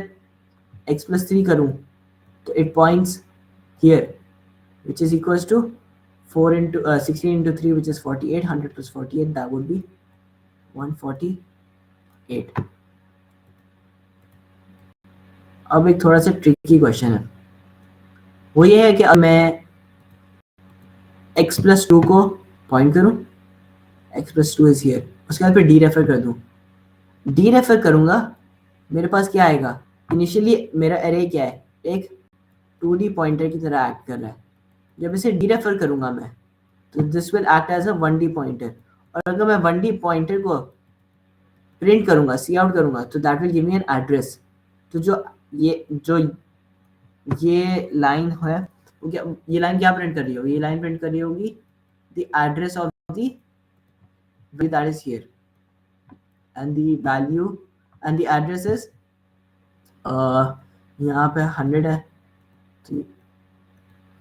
x+3 करूँ तो it points here, which is equals to 16 into 3, which is 48, 100 + 48, that would be 148. अब एक थोड़ा सा ट्रिकी क्वेश्चन है, वो ये है कि अब मैं x+2 को पॉइंट करूं, x+2 इज हियर, उसके बाद फिर डी रेफर कर दूं। डी रेफर करूंगा, मेरे पास क्या आएगा, इनिशियली मेरा एरे क्या है, एक 2D पॉइंटर की तरह एक्ट कर रहा है। जब इसे डी रेफर करूंगा मैं तो this will act as a 1D pointer, और अगर मैं 1D पॉइंटर को प्रिंट करूंगा, सी आउट करूंगा, तो that will give me an address. तो जो ये लाइन है वो क्या, ये लाइन क्या प्रिंट कर रही होगी, ये लाइन प्रिंट कर रही होगी the address of the that is here, and the value and the address is यहाँ पे 100 है, तो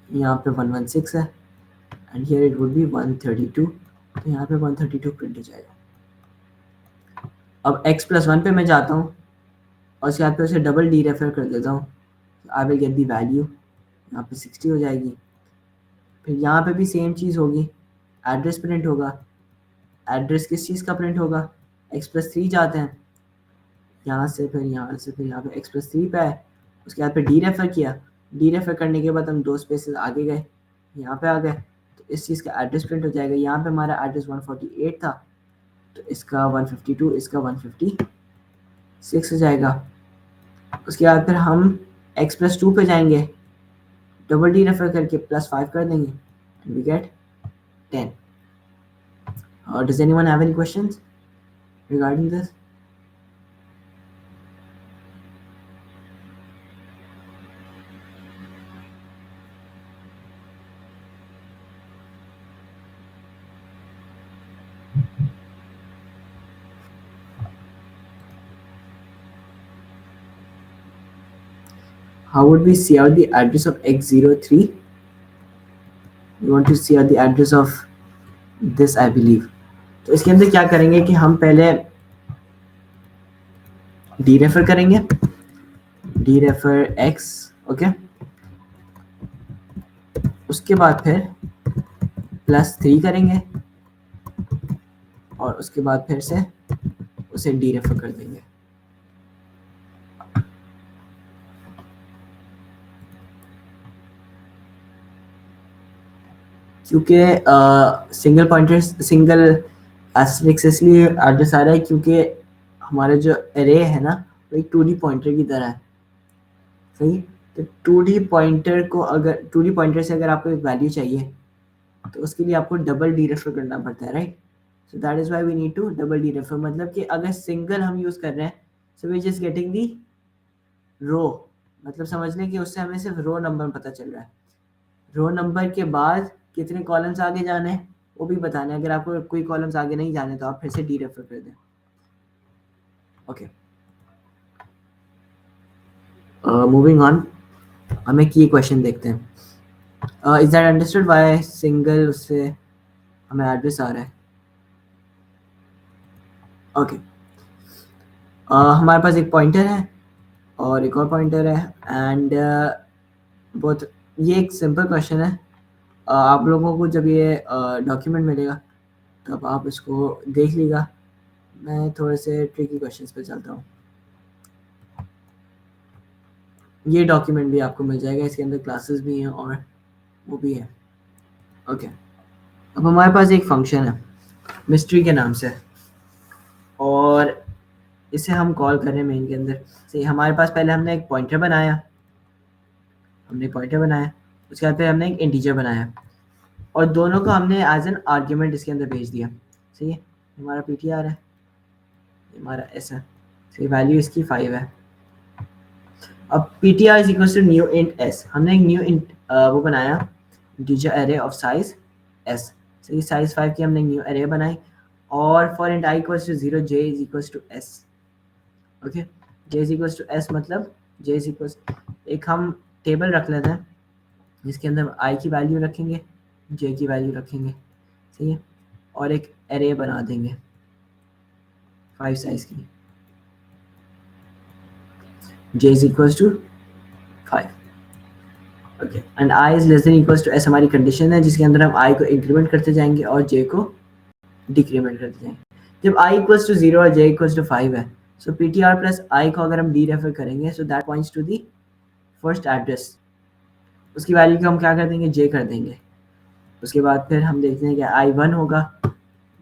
यहाँ पे 116 है, and here it would be 132, तो यहाँ पे 132 प्रिंट हो जाएगा। अब x+1 पे मैं जाता हूँ और उसके बाद पे उसे डबल डी रेफर कर देता हूँ, I will get the value, यहाँ पे 60 हो जाएगी। फिर यहाँ पे भी सेम चीज़ होगी, एड्रेस प्रिंट होगा। एड्रेस किस चीज़ का प्रिंट होगा, x+3 जाते हैं, यहाँ से फिर यहाँ से फिर यहाँ पे x+3 पे आए, उसके बाद फिर डी रेफर किया, डी रेफर करने के बाद हम 2 स्पेसेस आगे गए, यहाँ पे आ गए, तो इस चीज़ का एड्रेस प्रिंट हो जाएगा। यहाँ पे हमारा एड्रेस 148 था, तो इसका 152, इसका 156 हो जाएगा। उसके बाद फिर हम x+2 पे जाएंगे, डबल डी रेफर करके +5 कर देंगे, and we get 10। Does anyone have any questions regarding this? How would we see out the address of x03? We want to see out the address of this, I believe. तो इसके अंदर क्या करेंगे कि हम पहले डी रेफर करेंगे, डी रेफर x, ओके, उसके बाद फिर +3 करेंगे और उसके बाद फिर से उसे डी रेफर कर देंगे। क्योंकि सिंगल पॉइंटर सिंगल एस्टेरिस्क इसलिए एड्रेस आ रहा है क्योंकि हमारा जो एरे है ना वो एक 2D पॉइंटर की तरह है, सही। तो 2D पॉइंटर को अगर 2D पॉइंटर से अगर आपको एक वैल्यू चाहिए तो उसके लिए आपको डबल डीरेफर करना पड़ता है, right. So that is why we need to double deref, मतलब कि अगर सिंगल हम यूज कर रहे हैं so we just getting the row, मतलब समझ लें कि उससे हमें सिर्फ रो नंबर पता चल रहा है। रो नंबर के बाद कितने कॉलम्स आगे जाने हैं वो भी बताना है। अगर आपको कोई कॉलम्स आगे नहीं जाने तो आप फिर से डीरेफर कर दें। ओके, मूविंग ऑन, हमें की क्वेश्चन देखते हैं। Is that understood why single उससे हमें एड्रेस आ रहा है? ओके, हमारे पास एक पॉइंटर है और एक और पॉइंटर है एंड बहुत ये एक सिंपल क्वेश्चन है। आप लोगों को जब ये डॉक्यूमेंट मिलेगा तब आप इसको देख लीजिएगा। मैं थोड़े से ट्रिकी क्वेश्चंस पे चलता हूँ। ये डॉक्यूमेंट भी आपको मिल जाएगा, इसके अंदर क्लासेस भी हैं और वो भी है। ओके, अब हमारे पास एक फंक्शन है मिस्ट्री के नाम से और इसे हम कॉल कर रहे हैं मेन के अंदर से। हमारे पास पहले हमने एक पॉइंटर बनाया, उसके बाद फिर हमने एक इंटीजर बनाया और दोनों को हमने एज एन आर्ग्यूमेंट इसके अंदर भेज दिया, सही है। हमारा PTR है, हमारा S है, सही। वैल्यू इसकी 5 है। अब PTR is equal to new int S, हमने एक न्यू इंट वो बनाया integer array of size S, सही। साइज 5 की हमने न्यू एरे बनाई और for int I equals to 0 J is equals to S। Okay, J is equals to S मतलब J इज इक्वल्स, एक हम टेबल रख लेते हैं जिसके अंदर I की वैल्यू रखेंगे, J की वैल्यू रखेंगे, सही है, और एक एरे बना देंगे 5 साइज की, J is equals to 5। Okay, and I is less than equals to S हमारी कंडीशन है जिसके अंदर हम I को इंक्रीमेंट करते जाएंगे और J को डिक्रीमेंट करते जाएंगे। जब I equals to 0 और J equals to 5 है, सो PTR प्लस I को अगर हम डीरेफर करेंगे so that points to the first address. उसकी वैल्यू को हम क्या कर देंगे, J कर देंगे। उसके बाद फिर हम देखते हैं कि I 1 होगा,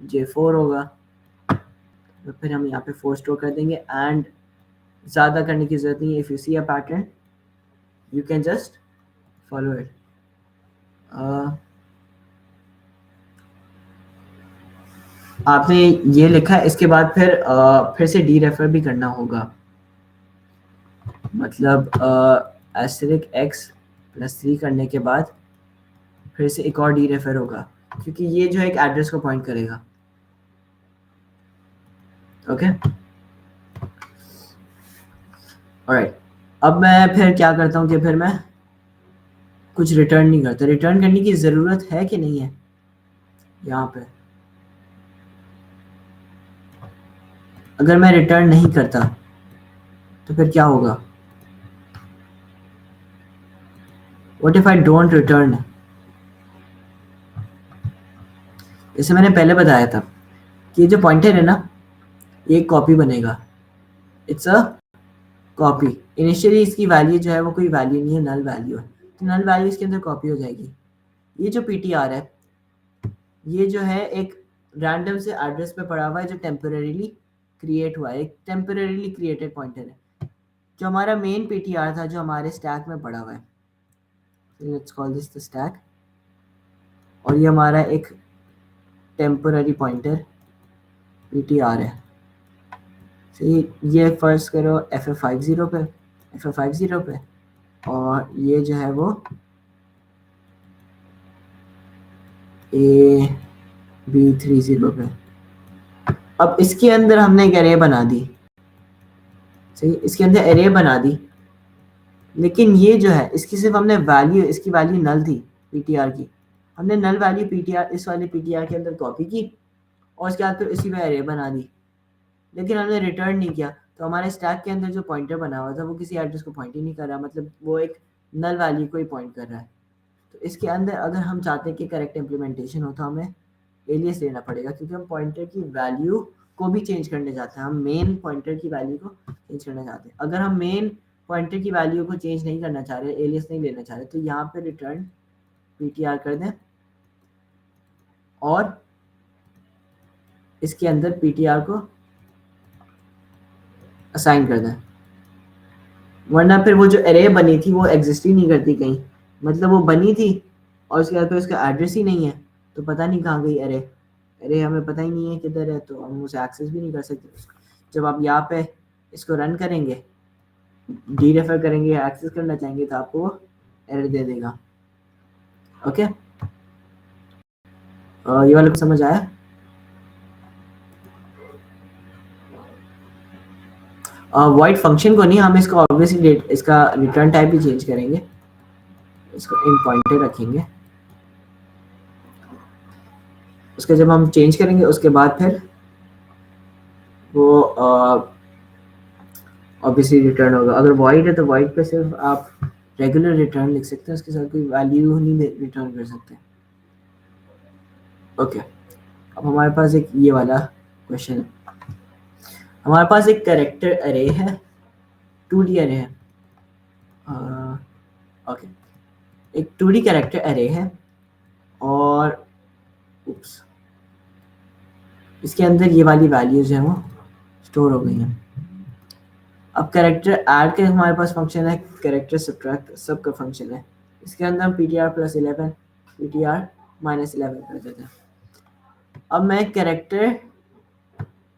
J 4 होगा, तो फिर हम यहाँ पे 4 स्टोर कर देंगे एंड ज़्यादा करने की जरूरत नहीं है। If you see a pattern you can just follow it. आपने ये लिखा है, इसके बाद फिर से डीरेफर भी करना होगा, मतलब एस्टेरिक x प्लस 3 करने के बाद फिर से एक और डीरेफर होगा क्योंकि ये जो है एक एड्रेस को पॉइंट करेगा। ओके, ऑलराइट, अब मैं फिर क्या करता हूँ कि फिर मैं कुछ रिटर्न नहीं करता। रिटर्न करने की ज़रूरत है कि नहीं है यहाँ पे? अगर मैं रिटर्न नहीं करता तो फिर क्या होगा? What if I don't return? जैसे मैंने पहले बताया था कि ये जो पॉइंटर है ना ये एक कॉपी बनेगा, इट्स अ कॉपी। इनिशियली इसकी वैल्यू जो है वो कोई वैल्यू नहीं है, नल वैल्यू है, तो नल वैल्यू इसके अंदर कॉपी हो जाएगी। ये जो PTR है ये जो है एक रैंडम से एड्रेस पे पड़ा हुआ है जो टेम्परेरीली क्रिएट हुआ है, एक टेम्परेरीली क्रिएटेड पॉइंटर है जो हमारा मेन PTR था जो हमारे स्टैक में पड़ा हुआ है। Let's call this the stack, और ये हमारा एक टेम्पररी पॉइंटर PTR है, सही। ये फर्स्ट करो FF50 पे और ये जो है वो AB30 पे। अब इसके अंदर हमने एक एरे बना दी, सही, इसके अंदर एरे बना दी, लेकिन ये जो है इसकी सिर्फ हमने वैल्यू, इसकी वैल्यू नल थी PTR की, हमने नल वैल्यू PTR इस वाले PTR के अंदर कॉपी की और उसके बाद फिर इसी पे एरे बना दी, लेकिन हमने रिटर्न नहीं किया। तो हमारे स्टैक के अंदर जो पॉइंटर बना हुआ था वो किसी एड्रेस को पॉइंट ही नहीं कर रहा, मतलब वो एक नल वैल्यू को ही पॉइंट कर रहा है। तो इसके अंदर अगर हम चाहते हैं कि करेक्ट इम्प्लीमेंटेशन हो तो हमें एलियस लेना पड़ेगा क्योंकि हम पॉइंटर की वैल्यू को भी चेंज करने जाते हैं, हम मेन पॉइंटर की वैल्यू को चेंज करना चाहते हैं। अगर हम मेन पॉइंटर की वैल्यू को चेंज नहीं करना चाह रहे, एलियस नहीं लेना चाह रहे, तो यहाँ पे रिटर्न PTR कर दें और इसके अंदर पीटीआर को असाइन कर दें, वरना फिर वो जो एरे बनी थी वो एग्जिस्ट ही नहीं करती कहीं, मतलब वो बनी थी और उसके बाद फिर उसका एड्रेस ही नहीं है, तो पता नहीं कहाँ गई एरे, एरे हमें पता ही नहीं है किधर है, तो हम उसे एक्सेस भी नहीं कर सकते। जब आप यहाँ पे इसको रन करेंगे, डी रेफर करेंगे, एक्सेस करना चाहेंगे, तो आपको वो एरर दे देगा। ओके, ये वाला समझ आया? वॉइड फंक्शन को नहीं, हम इसको ऑब्वियसली इसका रिटर्न टाइप भी चेंज करेंगे, इसको इन पॉइंटर रखेंगे। उसके जब हम चेंज करेंगे उसके बाद फिर वो ऑब्वियसली रिटर्न होगा। अगर वॉइड है तो वॉइड पे सिर्फ आप रेगुलर रिटर्न लिख सकते हैं, उसके साथ कोई वैल्यू नहीं रिटर्न कर सकते। ओके, अब हमारे पास एक ये वाला क्वेश्चन है। हमारे पास एक कैरेक्टर अरे है, 2D अरे है। ओके, एक 2D कैरेक्टर अरे है और उप्स, इसके अंदर ये वाली वैल्यूज हैं वो स्टोर हो गई हैं। अब कैरेक्टर ऐड का हमारे पास फंक्शन है, कैरेक्टर सब्ट्रैक्ट सब का फंक्शन है। इसके अंदर हम ptr+11 ptr-11 कर देते हैं। अब मैं एक कैरेक्टर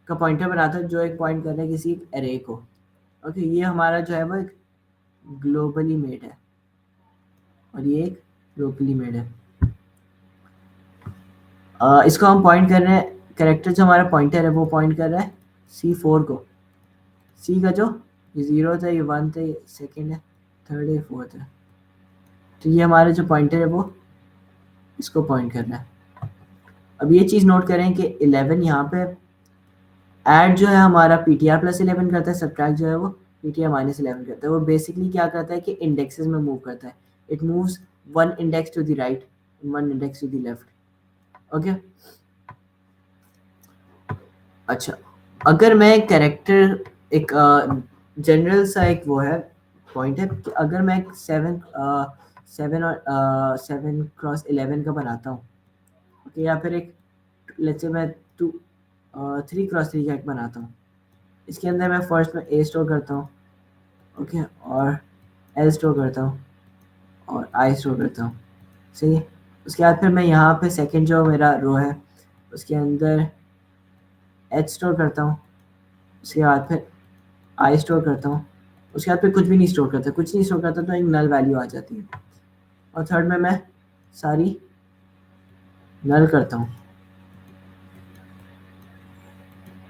का पॉइंटर बनाता हूँ जो एक पॉइंट कर रहा है किसी एरे को। ओके, ये हमारा जो है वो एक ग्लोबली मेड है और ये एक लोकली मेड है। इसको हम पॉइंट कर रहे हैं, कैरेक्टर जो हमारा पॉइंटर है वो पॉइंट कर रहा है C4 को। C का जो 0 था, ये 1 था, ये सेकेंड है, थर्ड है, फोर्थ है, तो ये हमारा जो पॉइंटर है वो इसको पॉइंट कर रहा है। अब ये चीज़ नोट करें कि 11 यहाँ पे ऐड जो है हमारा ptr+11 करता है, सब्ट्रैक्ट जो है वो ptr-11 करता है। वो बेसिकली क्या करता है कि इंडेक्सेस में मूव करता है, it moves one index to the right, one index to the left. Okay, अच्छा, अगर मैं कैरेक्टर एक जनरल सा एक वो है पॉइंट है कि अगर मैं 7x11 का बनाता हूँ, ओके, या फिर एक लेट्स से मैं 3x3 का एक बनाता हूँ, इसके अंदर मैं फर्स्ट में A स्टोर करता हूँ, ओके, और L स्टोर करता हूँ और I स्टोर करता हूँ, सही है। उसके बाद फिर मैं यहाँ पे सेकंड जो मेरा रो है उसके अंदर H स्टोर करता हूँ, उसके बाद फिर I स्टोर करता हूँ, उसके बाद फिर कुछ भी नहीं स्टोर करता, कुछ नहीं स्टोर करता तो एक नल वैल्यू आ जाती है, और थर्ड में मैं सारी नल करता हूँ।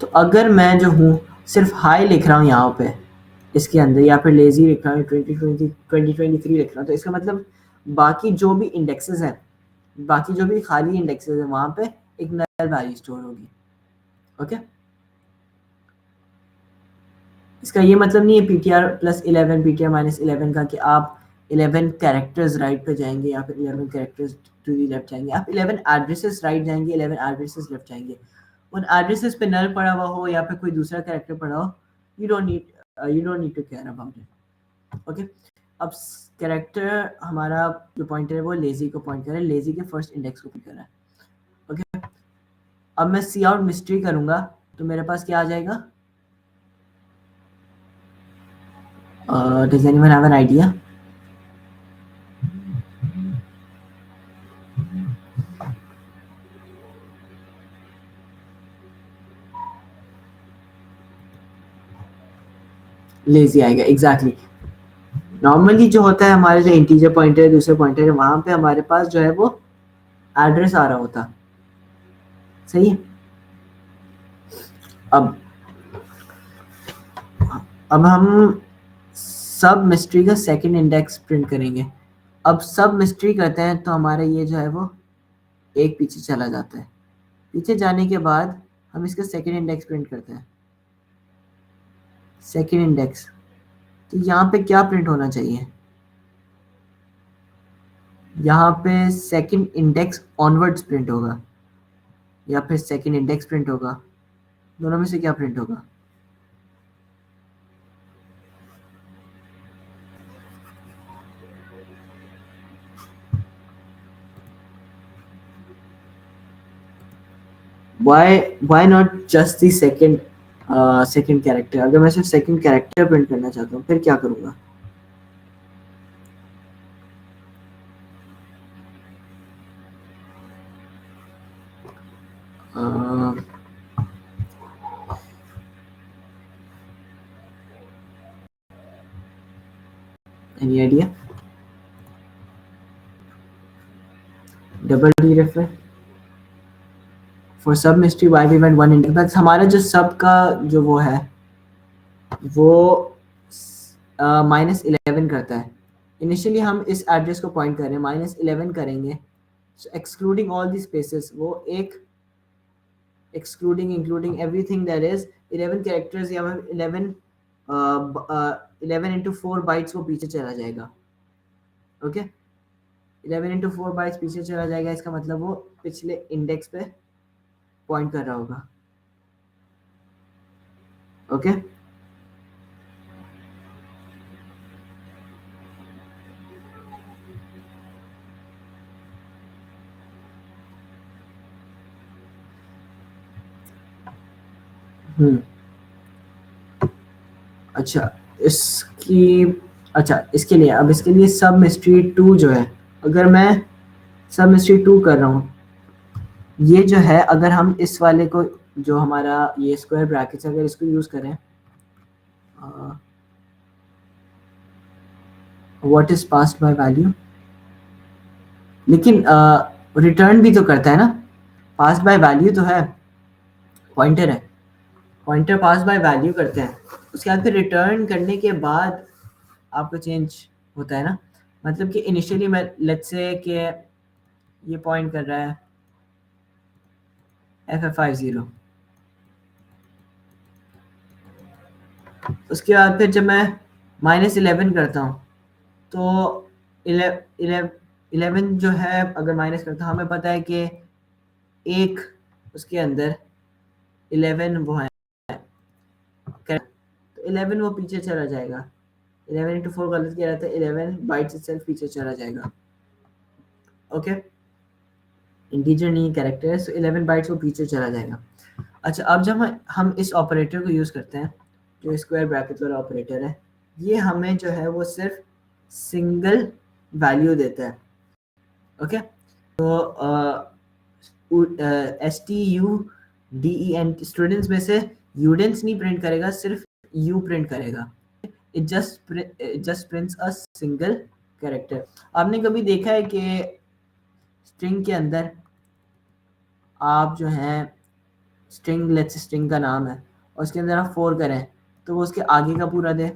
तो अगर मैं जो हूँ सिर्फ हाई लिख रहा हूँ यहाँ पे इसके अंदर, या फिर लेजी लिख रहा हूँ, 2023 लिख रहा हूँ, तो इसका मतलब बाकी जो भी इंडेक्सेस हैं, बाकी जो भी खाली इंडेक्सेस हैं वहाँ पे एक नल वैल्यू स्टोर होगी। ओके, इसका ये मतलब नहीं है ptr+11 ptr-11 का कि आप 11 कैरेक्टर्स राइट पे जाएंगे या फिर 11 कैरेक्टर्स टू द लेफ्ट जाएंगे। आप 11 एड्रेसेस राइट जाएंगे, 11 एड्रेसेस लेफ्ट जाएंगे। उन एड्रेसेस पे नल पड़ा हुआ हो या फिर कोई दूसरा कैरेक्टर पड़ा हो, you don't need to care about it. Okay, अब कैरेक्टर हमारा जो पॉइंटर है वो लेजी को पॉइंट कर रहा है, लेजी के फर्स्ट इंडेक्स को पॉइंट कर रहा है। ओके, अब मैं सी आउट मिस्ट्री करूंगा तो मेरे पास क्या आ जाएगा? Does anyone have an idea? Lazy आएगा, एग्जैक्टली। नॉर्मली जो होता है हमारे जो इंटीजर पॉइंटर है, दूसरे पॉइंटर है, वहां पे हमारे पास जो है वो एड्रेस आ रहा होता, सही है। अब हम सब मिस्ट्री का सेकंड इंडेक्स प्रिंट करेंगे। अब सब मिस्ट्री करते हैं तो हमारा ये जो है वो एक पीछे चला जाता है, पीछे जाने के बाद हम इसका सेकंड इंडेक्स प्रिंट करते हैं, सेकंड इंडेक्स। तो यहाँ पे क्या प्रिंट होना चाहिए? यहाँ पे सेकंड इंडेक्स ऑनवर्ड्स प्रिंट होगा या फिर सेकंड इंडेक्स प्रिंट होगा, दोनों में से क्या प्रिंट होगा? why not just the second character? अगर मैं सिर्फ सेकंड कैरेक्टर प्रिंट करना चाहता हूँ फिर क्या करूँगा? Any idea? Double derefer for sub mystery why we went one index, बस हमारा जो सब का जो वो है वो -11 करता है. इनिशियली हम इस एड्रेस को पॉइंट कर रहे हैं, -11 करेंगे, एक्सक्लूडिंग ऑल दी स्पेसेस, वो एक excluding including everything that is 11 characters या 11 into 4 बाइट्स वो पीछे चला जाएगा. ओके 11 into 4 बाइट्स पीछे चला जाएगा, इसका मतलब वो पिछले इंडेक्स पे पॉइंट कर रहा होगा. ओके अच्छा इसके लिए अब इसके लिए सब मिस्ट्री 2 जो है, अगर मैं सब मिस्ट्री 2 कर रहा हूँ, ये जो है अगर हम इस वाले को जो हमारा ये स्क्वायर ब्रैकेट्स अगर इसको यूज करें, what is passed by value, लेकिन रिटर्न भी तो करता है ना. पास्ड बाय वैल्यू तो है, पॉइंटर है, पॉइंटर पास बाय वैल्यू करते हैं, उसके बाद फिर रिटर्न करने के बाद आपको चेंज होता है ना. मतलब कि इनिशियली मैं लेट्स से कि ये पॉइंट कर रहा है FF50, उसके बाद फिर जब मैं -11 करता हूँ तो 11 जो है अगर माइनस करता हूँ, हमें पता है कि एक उसके अंदर 11 वो है, तो 11 वो पीछे चला जाएगा. 11 into 4 गलत किया रहता है, 11 बाइट्स इटसेल्फ पीछे चला जाएगा. ओके इंटीजर नहीं कैरेक्टर है, सो 11 बाइट्स वो पीछे चला जाएगा. अच्छा अब जब हम इस ऑपरेटर को यूज करते हैं जो स्क्वायर ब्रैकेट वाला ऑपरेटर है, ये हमें जो है वो सिर्फ सिंगल वैल्यू देता है. ओके तो STUDEN स्टूडेंट्स में से यूडेंट्स नहीं प्रिंट करेगा, सिर्फ यू प्रिंट करेगा. It just prints a single character. आपने कभी देखा है कि स्ट्रिंग के अंदर आप जो है स्ट्रिंग लेट्स स्ट्रिंग का नाम है और उसके अंदर आप 4 करें तो वो उसके आगे का पूरा दे.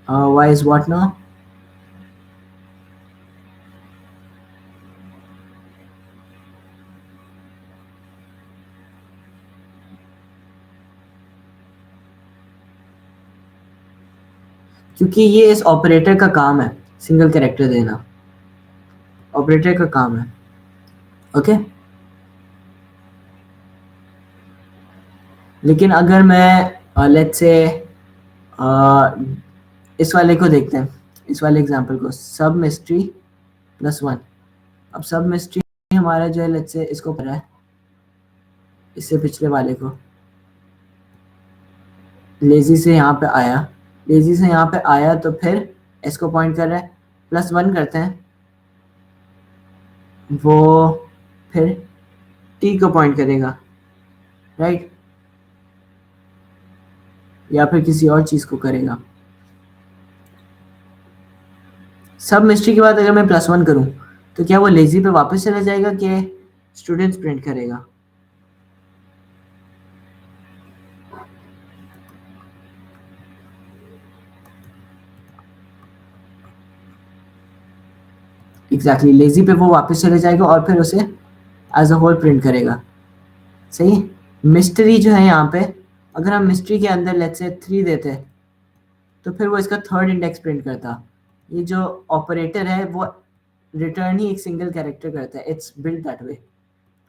why is what now? क्योंकि ये इस ऑपरेटर का काम है, सिंगल कैरेक्टर देना ऑपरेटर का काम है. ओके लेकिन अगर मैं लेट्स से इस वाले को देखते हैं, इस वाले एग्जांपल को, सब मिस्ट्री +1. अब सब मिस्ट्री हमारा जो है लेट्स से इसको कर रहा है, इससे पिछले वाले को लेजी से यहाँ पे आया, लेजी से यहाँ पे आया तो फिर इसको पॉइंट कर रहा है, +1 करते हैं, वो फिर टी को पॉइंट करेगा, राइट, या फिर किसी और चीज को करेगा. सब मिस्ट्री के बाद अगर मैं +1 करूं तो क्या वो लेजी पे वापस चला जाएगा कि स्टूडेंट्स प्रिंट करेगा? एग्जैक्टली लेजी पे वो वापस चले जाएगा और फिर उसे एज अ होल प्रिंट करेगा. सही. मिस्ट्री जो है यहाँ पे अगर हम मिस्ट्री के अंदर लेट्स से 3 देते तो फिर वो इसका थर्ड इंडेक्स प्रिंट करता. ये जो ऑपरेटर है वो रिटर्न ही एक सिंगल कैरेक्टर करता है, it's built that way.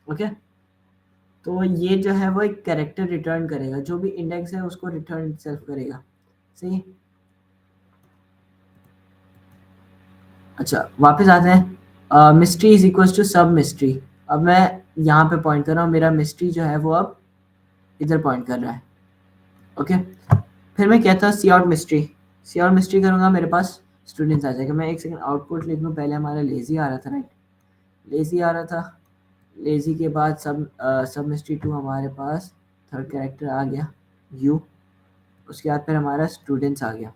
Okay तो ये जो है वो एक कैरेक्टर रिटर्न करेगा, जो भी इंडेक्स है उसको रिटर्न सेल्फ करेगा. सही. अच्छा वापस आते हैं मिस्ट्री इज इक्वल टू सब मिस्ट्री। अब मैं यहाँ पे पॉइंट कर रहा हूँ, मेरा मिस्ट्री जो है वो अब इधर पॉइंट कर रहा है। ओके, फिर मैं कहता हूँ सी आउट मिस्ट्री। सी आउट मिस्ट्री करूँगा, मेरे पास स्टूडेंट्स आ जाएगा। मैं एक सेकंड आउटपुट लिख लूँ, पहले हमारा लेजी आ रहा था, राइट, लेजी आ रहा था। लेजी के बाद सब मिस्ट्री 2 हमारे पास थर्ड कैरेक्टर आ गया यू। उसके बाद फिर हमारा स्टूडेंट्स आ गया।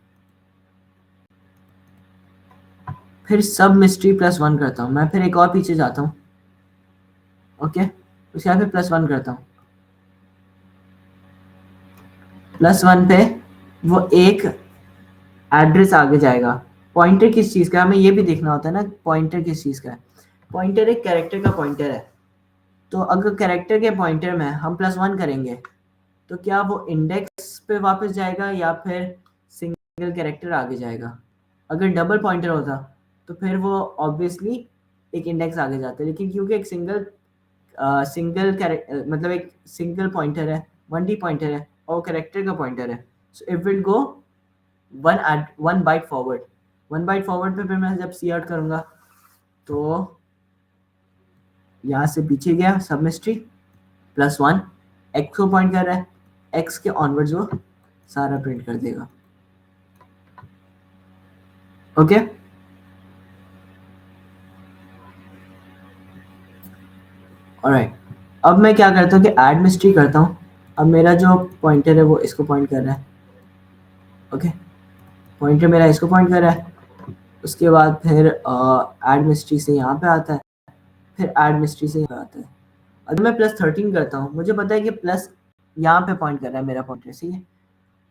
फिर सब मिस्ट्री +1 करता हूँ मैं, फिर एक और पीछे जाता हूँ। ओके, उसके बाद फिर +1 करता हूँ। +1 पे वो एक एड्रेस आगे जाएगा। पॉइंटर किस चीज़ का है, हमें ये भी देखना होता है ना, पॉइंटर किस चीज़ का है। पॉइंटर एक कैरेक्टर का पॉइंटर है, तो अगर कैरेक्टर के पॉइंटर में हम +1 करेंगे तो क्या वो इंडेक्स पे वापस जाएगा या फिर सिंगल कैरेक्टर आगे जाएगा। अगर डबल पॉइंटर होता तो फिर वो ऑब्वियसली एक इंडेक्स आगे जाता है, लेकिन क्योंकि एक सिंगल कैरेक्टर मतलब एक सिंगल पॉइंटर है, 1D पॉइंटर है और कैरेक्टर का पॉइंटर है, so it will go one byte forward. One byte forward पे फिर मैं जब सी आउट करूँगा तो यहाँ से पीछे गया सब मिस्ट्री +1 एक्स को पॉइंट कर रहा है, एक्स के ऑनवर्ड्स वो सारा प्रिंट कर देगा। ओके, ऑलराइट, अब मैं क्या करता हूँ कि ऐड मिस्ट्री करता हूँ। अब मेरा जो पॉइंटर है वो इसको पॉइंट कर रहा है। ओके, पॉइंटर मेरा इसको पॉइंट कर रहा है। उसके बाद फिर ऐड मिस्ट्री से यहाँ पे आता है, फिर ऐड मिस्ट्री से यहाँ आता है। अब मैं +13 करता हूँ, मुझे पता है कि प्लस यहाँ पे पॉइंट कर रहा है मेरा पॉइंटर, सही है।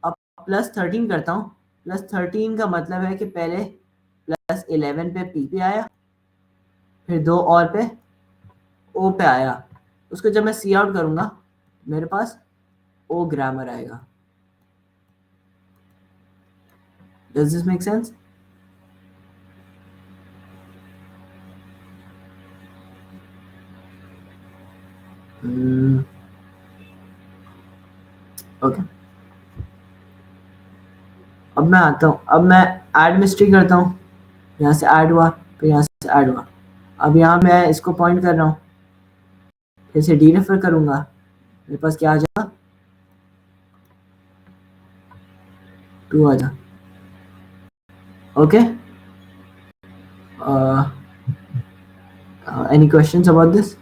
अब +13 करता हूँ, +13 का मतलब है कि पहले +11 पे पी पे आया, फिर 2 और पे ओ पे आया। उसको जब मैं सी आउट करूँगा मेरे पास ओ ग्रामर आएगा। Does this make sense? Okay, अब मैं आता हूँ, अब मैं ऐड मिस्ट्री करता हूँ। यहाँ से ऐड हुआ, फिर यहाँ से ऐड हुआ। अब यहाँ मैं इसको पॉइंट कर रहा हूँ, फिर से डी रेफर करूँगा, मेरे पास क्या आ जाएगा 2 आ जा। Okay, any questions about this?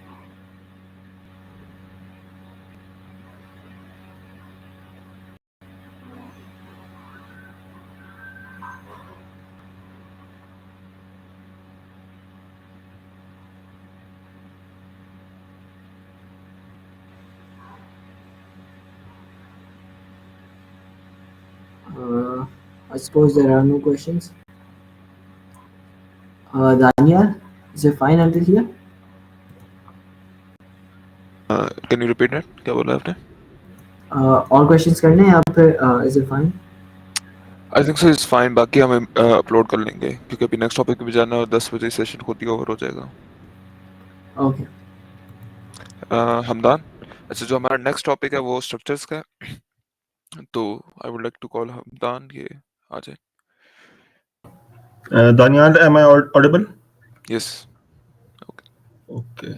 I suppose there are no questions. Daniel, is it fine until here? Can you repeat that? क्या बोला आपने? और questions करने हैं या फिर is it fine? I think so it's fine. बाकी हम अपलोड कर लेंगे क्योंकि अभी नेक्स्ट टॉपिक पे भी जाना है और 10 बजे सेशन खुद ही ओवर हो जाएगा। Okay. हमदान, अच्छा जो हमारा नेक्स्ट टॉपिक है वो स्ट्रक्चर्स का है, तो I would like to call Hamdan, ये आ जाए। Daniel, am I audible? Yes, Okay.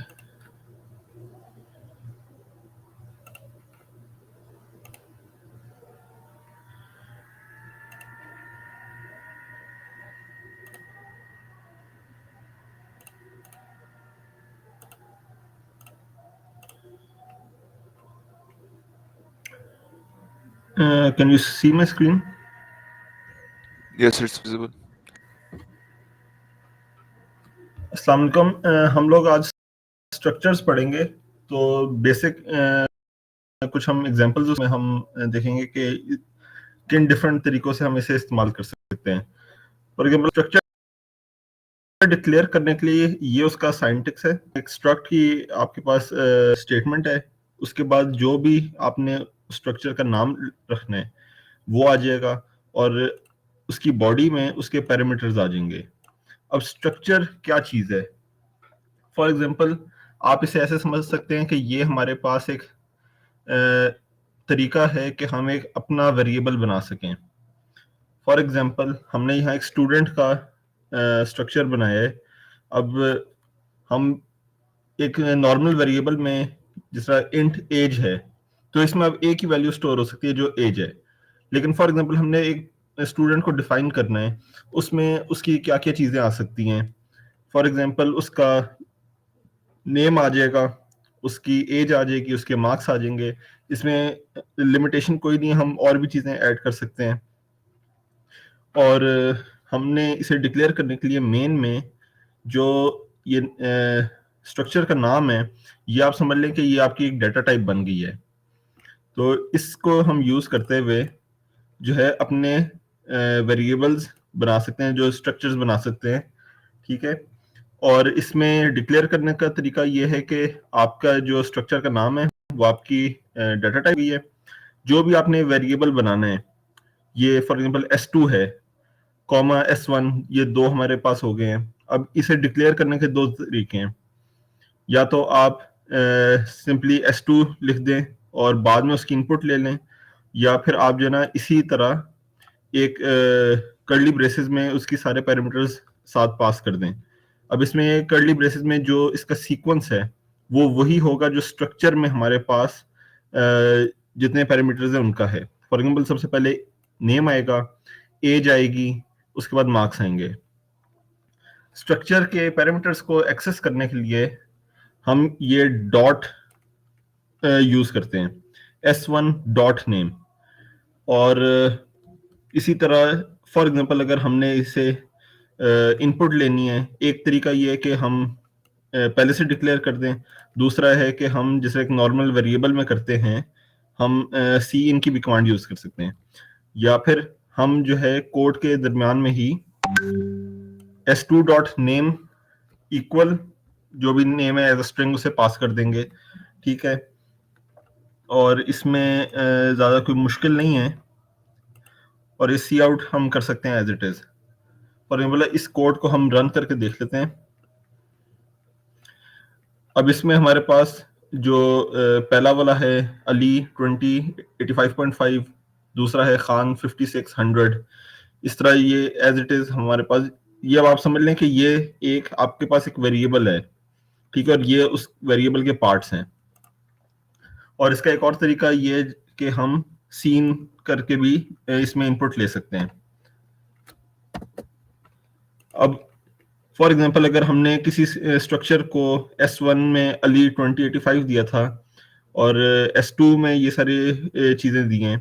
Can you see my screen? Yes it's visible. अस्सलाम वालेकुम। हम लोग आज स्ट्रक्चर्स पढ़ेंगे, तो बेसिक कुछ हम एग्जांपल्स उसमें हम देखेंगे कि किन डिफरेंट तरीकों से हम इसे इस्तेमाल कर सकते हैं। फॉर एग्जांपल, स्ट्रक्चर डिक्लेयर करने के लिए ये उसका सिंटैक्स है। एक स्ट्रक्ट की आपके पास स्टेटमेंट है, उसके बाद जो भी आपने स्ट्रक्चर का नाम रखना है वो आ जाएगा और उसकी बॉडी में उसके पैरामीटर्स आ जाएंगे। अब स्ट्रक्चर क्या चीज है? फॉर एग्जांपल, आप इसे ऐसे समझ सकते हैं कि ये हमारे पास एक तरीका है कि हम एक अपना वेरिएबल बना सकें। फॉर एग्जांपल, हमने यहाँ एक स्टूडेंट का स्ट्रक्चर बनाया है। अब हम एक नॉर्मल वेरिएबल में जिस तरह इंट एज है, तो इसमें अब एक ही वैल्यू स्टोर हो सकती है जो एज है। लेकिन फॉर एग्जांपल हमने एक स्टूडेंट को डिफाइन करना है, उसमें उसकी क्या क्या चीजें आ सकती हैं। फॉर एग्जांपल उसका नेम आ जाएगा, उसकी एज आ जाएगी, उसके मार्क्स आ जाएंगे। इसमें लिमिटेशन कोई नहीं, हम और भी चीजें ऐड कर सकते हैं। और हमने इसे डिक्लेयर करने के लिए मेन में जो ये स्ट्रक्चर का नाम है, ये आप समझ लें कि ये आपकी एक डाटा टाइप बन गई है। तो इसको हम यूज करते हुए जो है अपने वेरिएबल्स बना सकते हैं, जो स्ट्रक्चर्स बना सकते हैं, ठीक है। और इसमें डिक्लेयर करने का तरीका ये है कि आपका जो स्ट्रक्चर का नाम है वो आपकी डाटा टाइप ही है। जो भी आपने वेरिएबल बनाना है, ये फॉर एग्जांपल S2 है, कॉमा S1, ये दो हमारे पास हो गए हैं। अब इसे डिक्लेयर करने के दो तरीके हैं। या तो आप सिंपली S2 लिख दें और बाद में उसकी इनपुट ले लें, या फिर आप जो ना इसी तरह एक कर्ली ब्रेसेस में उसकी सारे पैरामीटर्स साथ पास कर दें। अब इसमें कर्ली ब्रेसेस में जो इसका सीक्वेंस है वो वही होगा जो स्ट्रक्चर में हमारे पास जितने पैरामीटर्स हैं उनका है। फॉर एग्जांपल सबसे पहले नेम आएगा, एज आएगी, उसके बाद मार्क्स आएंगे। स्ट्रक्चर के पैरामीटर्स को एक्सेस करने के लिए हम ये डॉट यूज करते हैं, S1 डॉट नेम। और इसी तरह फॉर एग्जांपल अगर हमने इसे इनपुट लेनी है, एक तरीका ये है कि हम पहले से डिक्लेयर कर दें। दूसरा है कि हम जैसे एक नॉर्मल वेरिएबल में करते हैं, हम सी इन की भी कमांड यूज कर सकते हैं। या फिर हम जो है कोड के दरमियान में ही S2 डॉट नेम इक्वल जो भी नेम है एज अ स्ट्रिंग उसे पास कर देंगे, ठीक है। और इसमें ज्यादा कोई मुश्किल नहीं है, और इस सी आउट हम कर सकते हैं as it is. For example इस कोड को हम रन करके देख लेते हैं। अब इसमें हमारे पास जो पहला वाला है अली 2085.5, दूसरा है खान 5600, इस तरह ये एज इट इज हमारे पास। ये अब आप समझ लें कि ये एक आपके पास एक वेरिएबल है, ठीक है, और ये उस वेरिएबल के पार्ट्स हैं। और इसका एक और तरीका ये कि हम सीन करके भी इसमें इनपुट ले सकते हैं। अब फॉर एग्जांपल अगर हमने किसी स्ट्रक्चर को S1 में अली 2085 दिया था और S2 में ये सारी चीजें दी हैं,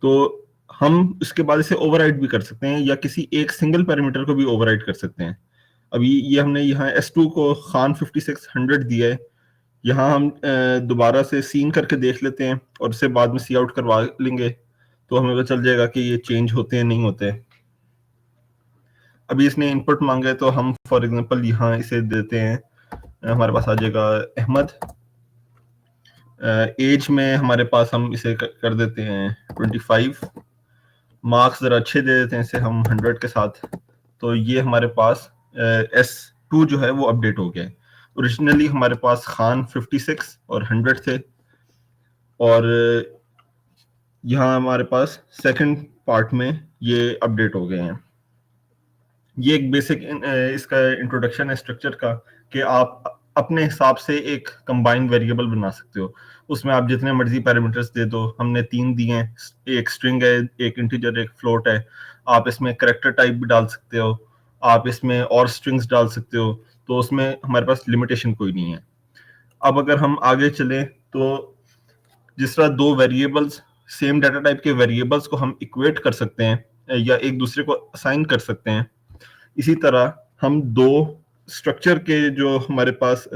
तो हम इसके बाद इसे ओवरराइड भी कर सकते हैं, या किसी एक सिंगल पैरामीटर को भी ओवरराइड कर सकते हैं। अभी ये हमने यहाँ S2 को खान 5600 दिया है, यहाँ हम दोबारा से सीन करके देख लेते हैं और उसे बाद में सी आउट करवा लेंगे, तो हमें पता चल जाएगा कि ये चेंज होते हैं नहीं होते। अभी इसने इनपुट मांगा है तो हम फॉर एग्जांपल यहाँ इसे देते हैं, हमारे पास आ जाएगा अहमद। एज में हमारे पास हम इसे कर देते हैं 25। मार्क्स जरा अच्छे दे देते हैं इसे हम 100 के साथ। तो ये हमारे पास S2 जो है वो अपडेट हो गया है। ओरिजिनली हमारे पास खान 56 और 100 थे, और यहाँ हमारे पास सेकंड पार्ट में ये अपडेट हो गए हैं। ये एक बेसिक इसका इंट्रोडक्शन है स्ट्रक्चर का, कि आप अपने हिसाब से एक कंबाइंड वेरिएबल बना सकते हो। उसमें आप जितने मर्जी पैरामीटर्स दे दो, हमने 3 दिए हैं, एक स्ट्रिंग है, एक इंटीजर, एक फ्लोट है। आप इसमें कैरेक्टर टाइप भी डाल सकते हो, आप इसमें और स्ट्रिंग्स डाल सकते हो, तो उसमें हमारे पास लिमिटेशन कोई नहीं है। अब अगर हम आगे चलें तो जिस तरह दो वेरिएबल्स, सेम डाटा टाइप के वेरिएबल्स को हम इक्वेट कर सकते हैं या एक दूसरे को असाइन कर सकते हैं, इसी तरह हम दो स्ट्रक्चर के जो हमारे पास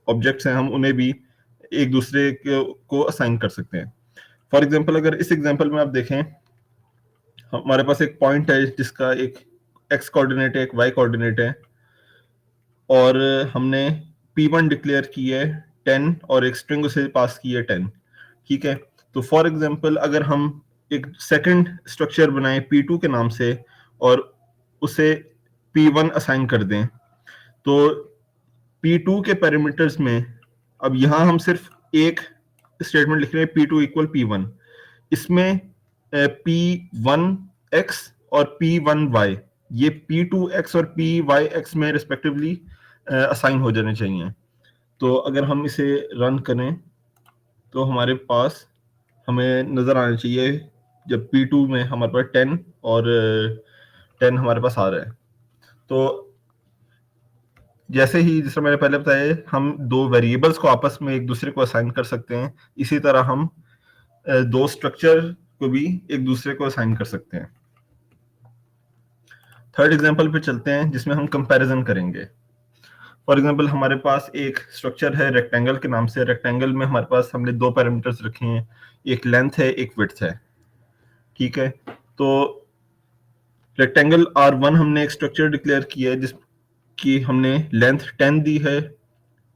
ऑब्जेक्ट्स हैं, हम उन्हें भी एक दूसरे को असाइन कर सकते हैं। फॉर एग्जांपल अगर इस एग्जांपल में आप देखें, हमारे पास एक पॉइंट है जिसका एक x कोऑर्डिनेट है, एक y कोऑर्डिनेट है, और हमने p1 डिक्लेयर की है 10 और एक स्ट्रिंग उसे पास की है 10, ठीक है। तो फॉर एग्जांपल अगर हम एक सेकंड स्ट्रक्चर बनाएं p2 के नाम से और उसे p1 असाइन कर दें, तो p2 के पैरामीटर्स में अब यहां हम सिर्फ एक स्टेटमेंट लिख रहे हैं p2 इक्वल p1। इसमें p1x और p1y, ये p2x और pyx में रिस्पेक्टिवली असाइन हो जाने चाहिए। तो अगर हम इसे रन करें तो हमारे पास हमें नज़र आना चाहिए जब P2 में हमारे पास 10 और 10 हमारे पास आ रहा है। तो जैसे ही, जैसे मैंने पहले बताया, हम दो वेरिएबल्स को आपस में एक दूसरे को असाइन कर सकते हैं, इसी तरह हम दो स्ट्रक्चर को भी एक दूसरे को असाइन कर सकते हैं। थर्ड एग्जांपल पे चलते हैं जिसमें हम कंपैरिजन करेंगे। फॉर एग्जांपल हमारे पास एक स्ट्रक्चर है रेक्टेंगल के नाम से। रेक्टेंगल में हमारे पास हमने दो पैरामीटर्स रखे हैं, एक लेंथ है एक विड्थ है, ठीक है। तो रेक्टेंगल R1 हमने एक स्ट्रक्चर डिक्लेयर किया है जिसकी हमने लेंथ 10 दी है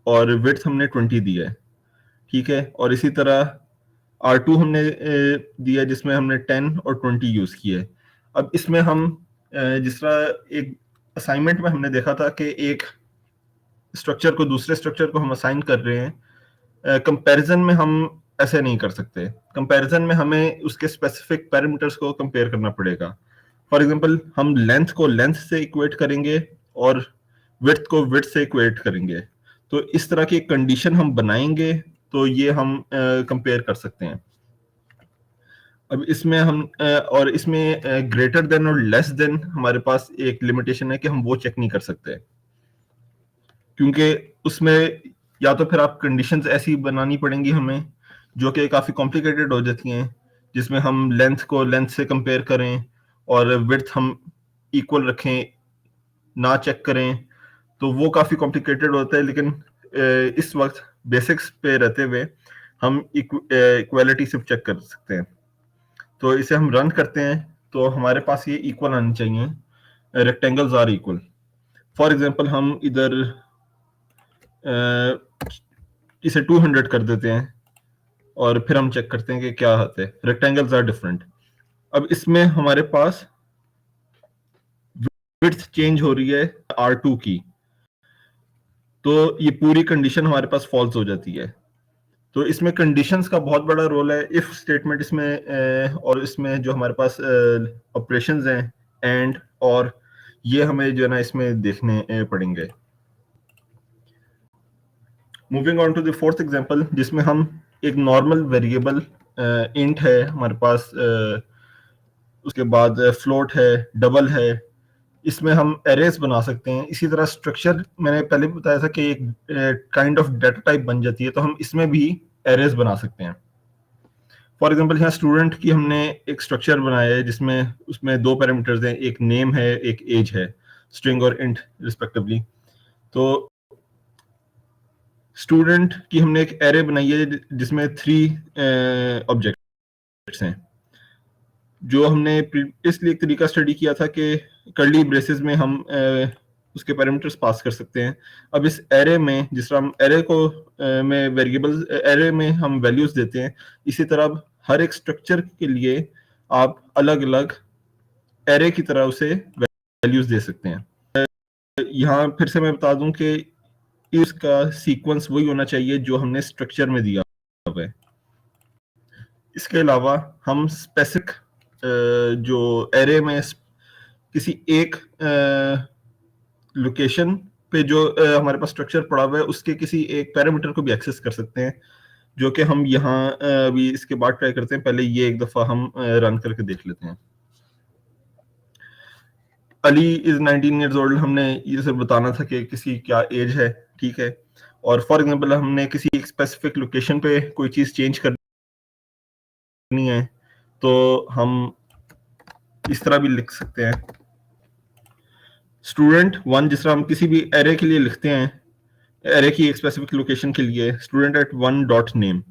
और विड्थ हमने 20 दी है, ठीक है। और इसी तरह R2 हमने दिया जिसमें हमने 10 और 20 यूज किए। अब इसमें हम जिस तरह एक असाइनमेंट में हमने देखा था कि एक स्ट्रक्चर को दूसरे स्ट्रक्चर को हम असाइन कर रहे हैं, कंपैरिजन में हम ऐसे नहीं कर सकते। कंपैरिजन में हमें उसके स्पेसिफिक पैरामीटर्स को कंपेयर करना पड़ेगा। फॉर एग्जांपल हम लेंथ को लेंथ से इक्वेट करेंगे और विड्थ को विड्थ से इक्वेट करेंगे। तो इस तरह की कंडीशन हम बनाएंगे तो ये हम कंपेयर कर सकते हैं। अब इसमें हम और इसमें ग्रेटर देन और लेस देन हमारे पास एक लिमिटेशन है कि हम वो चेक नहीं कर सकते, क्योंकि उसमें या तो फिर आप कंडीशंस ऐसी बनानी पड़ेंगी हमें जो कि काफी कॉम्प्लिकेटेड हो जाती हैं, जिसमें हम लेंथ को लेंथ से कंपेयर करें और विड्थ हम इक्वल रखें, ना चेक करें, तो वो काफी कॉम्प्लिकेटेड होता है। लेकिन इस वक्त बेसिक्स पे रहते हुए हम इक्वालिटी सिर्फ चेक कर सकते हैं। तो इसे हम रन करते हैं तो हमारे पास ये इक्वल आनी चाहिए, rectangles are equal. For example हम इधर इसे 200 कर देते हैं और फिर हम चेक करते हैं कि क्या आता है। Rectangles are different. अब इसमें हमारे पास विड्थ चेंज हो रही है R2 की, तो ये पूरी कंडीशन हमारे पास फॉल्स हो जाती है। तो इसमें कंडीशंस का बहुत बड़ा रोल है, इफ स्टेटमेंट इसमें और इसमें जो हमारे पास ऑपरेशंस हैं एंड और, ये हमें जो है ना इसमें देखने पड़ेंगे। Moving on to the fourth example, जिसमें हम एक नॉर्मल वेरिएबल इंट है हमारे पास, उसके बाद फ्लोट है, डबल है, इसमें हम एरेज बना सकते हैं। इसी तरह स्ट्रक्चर मैंने पहले भी बताया था कि एक काइंड ऑफ डाटा टाइप बन जाती है, तो हम इसमें भी एरेज बना सकते हैं। फॉर एग्जांपल यहाँ स्टूडेंट की हमने एक स्ट्रक्चर बनाया है जिसमें उसमें दो पैरामीटर्स हैं, एक नेम है एक एज है, स्ट्रिंग और इंट रिस्पेक्टिवली। तो स्टूडेंट की हमने एक एरे बनाई है जिसमें 3 ऑब्जेक्ट्स हैं। जो हमने प्रीवियसली एक तरीका स्टडी किया था कि कर्ली ब्रेसेस में हम उसके पैरामीटर्स पास कर सकते हैं। अब इस एरे में जिस तरह हम एरे को में वेरिएबल एरे में हम वैल्यूज देते हैं, इसी तरह हर एक स्ट्रक्चर के लिए आप अलग अलग एरे की तरह उसे वैल्यूज दे सकते हैं। यहाँ फिर से मैं बता दूं कि इसका सीक्वेंस वही होना चाहिए जो हमने स्ट्रक्चर में दिया हुआ है। इसके अलावा हम स्पेसिफिक जो एरे में किसी एक लोकेशन पे जो हमारे पास स्ट्रक्चर पड़ा हुआ है उसके किसी एक पैरामीटर को भी एक्सेस कर सकते हैं, जो कि हम यहाँ अभी इसके बाद ट्राई करते हैं। पहले ये एक दफा हम रन करके देख लेते हैं। अली इज 19 ईयर्स ओल्ड, हमने ये सब बताना था कि किसी क्या एज है, ठीक है। और फॉर एग्जांपल हमने किसी एक स्पेसिफिक लोकेशन पे कोई चीज चेंज करनी है तो हम इस तरह भी लिख सकते हैं, स्टूडेंट 1, जिस तरह हम किसी भी एरे के लिए लिखते हैं, एरे की एक स्पेसिफिक लोकेशन के लिए स्टूडेंट एट 1 डॉट नेम,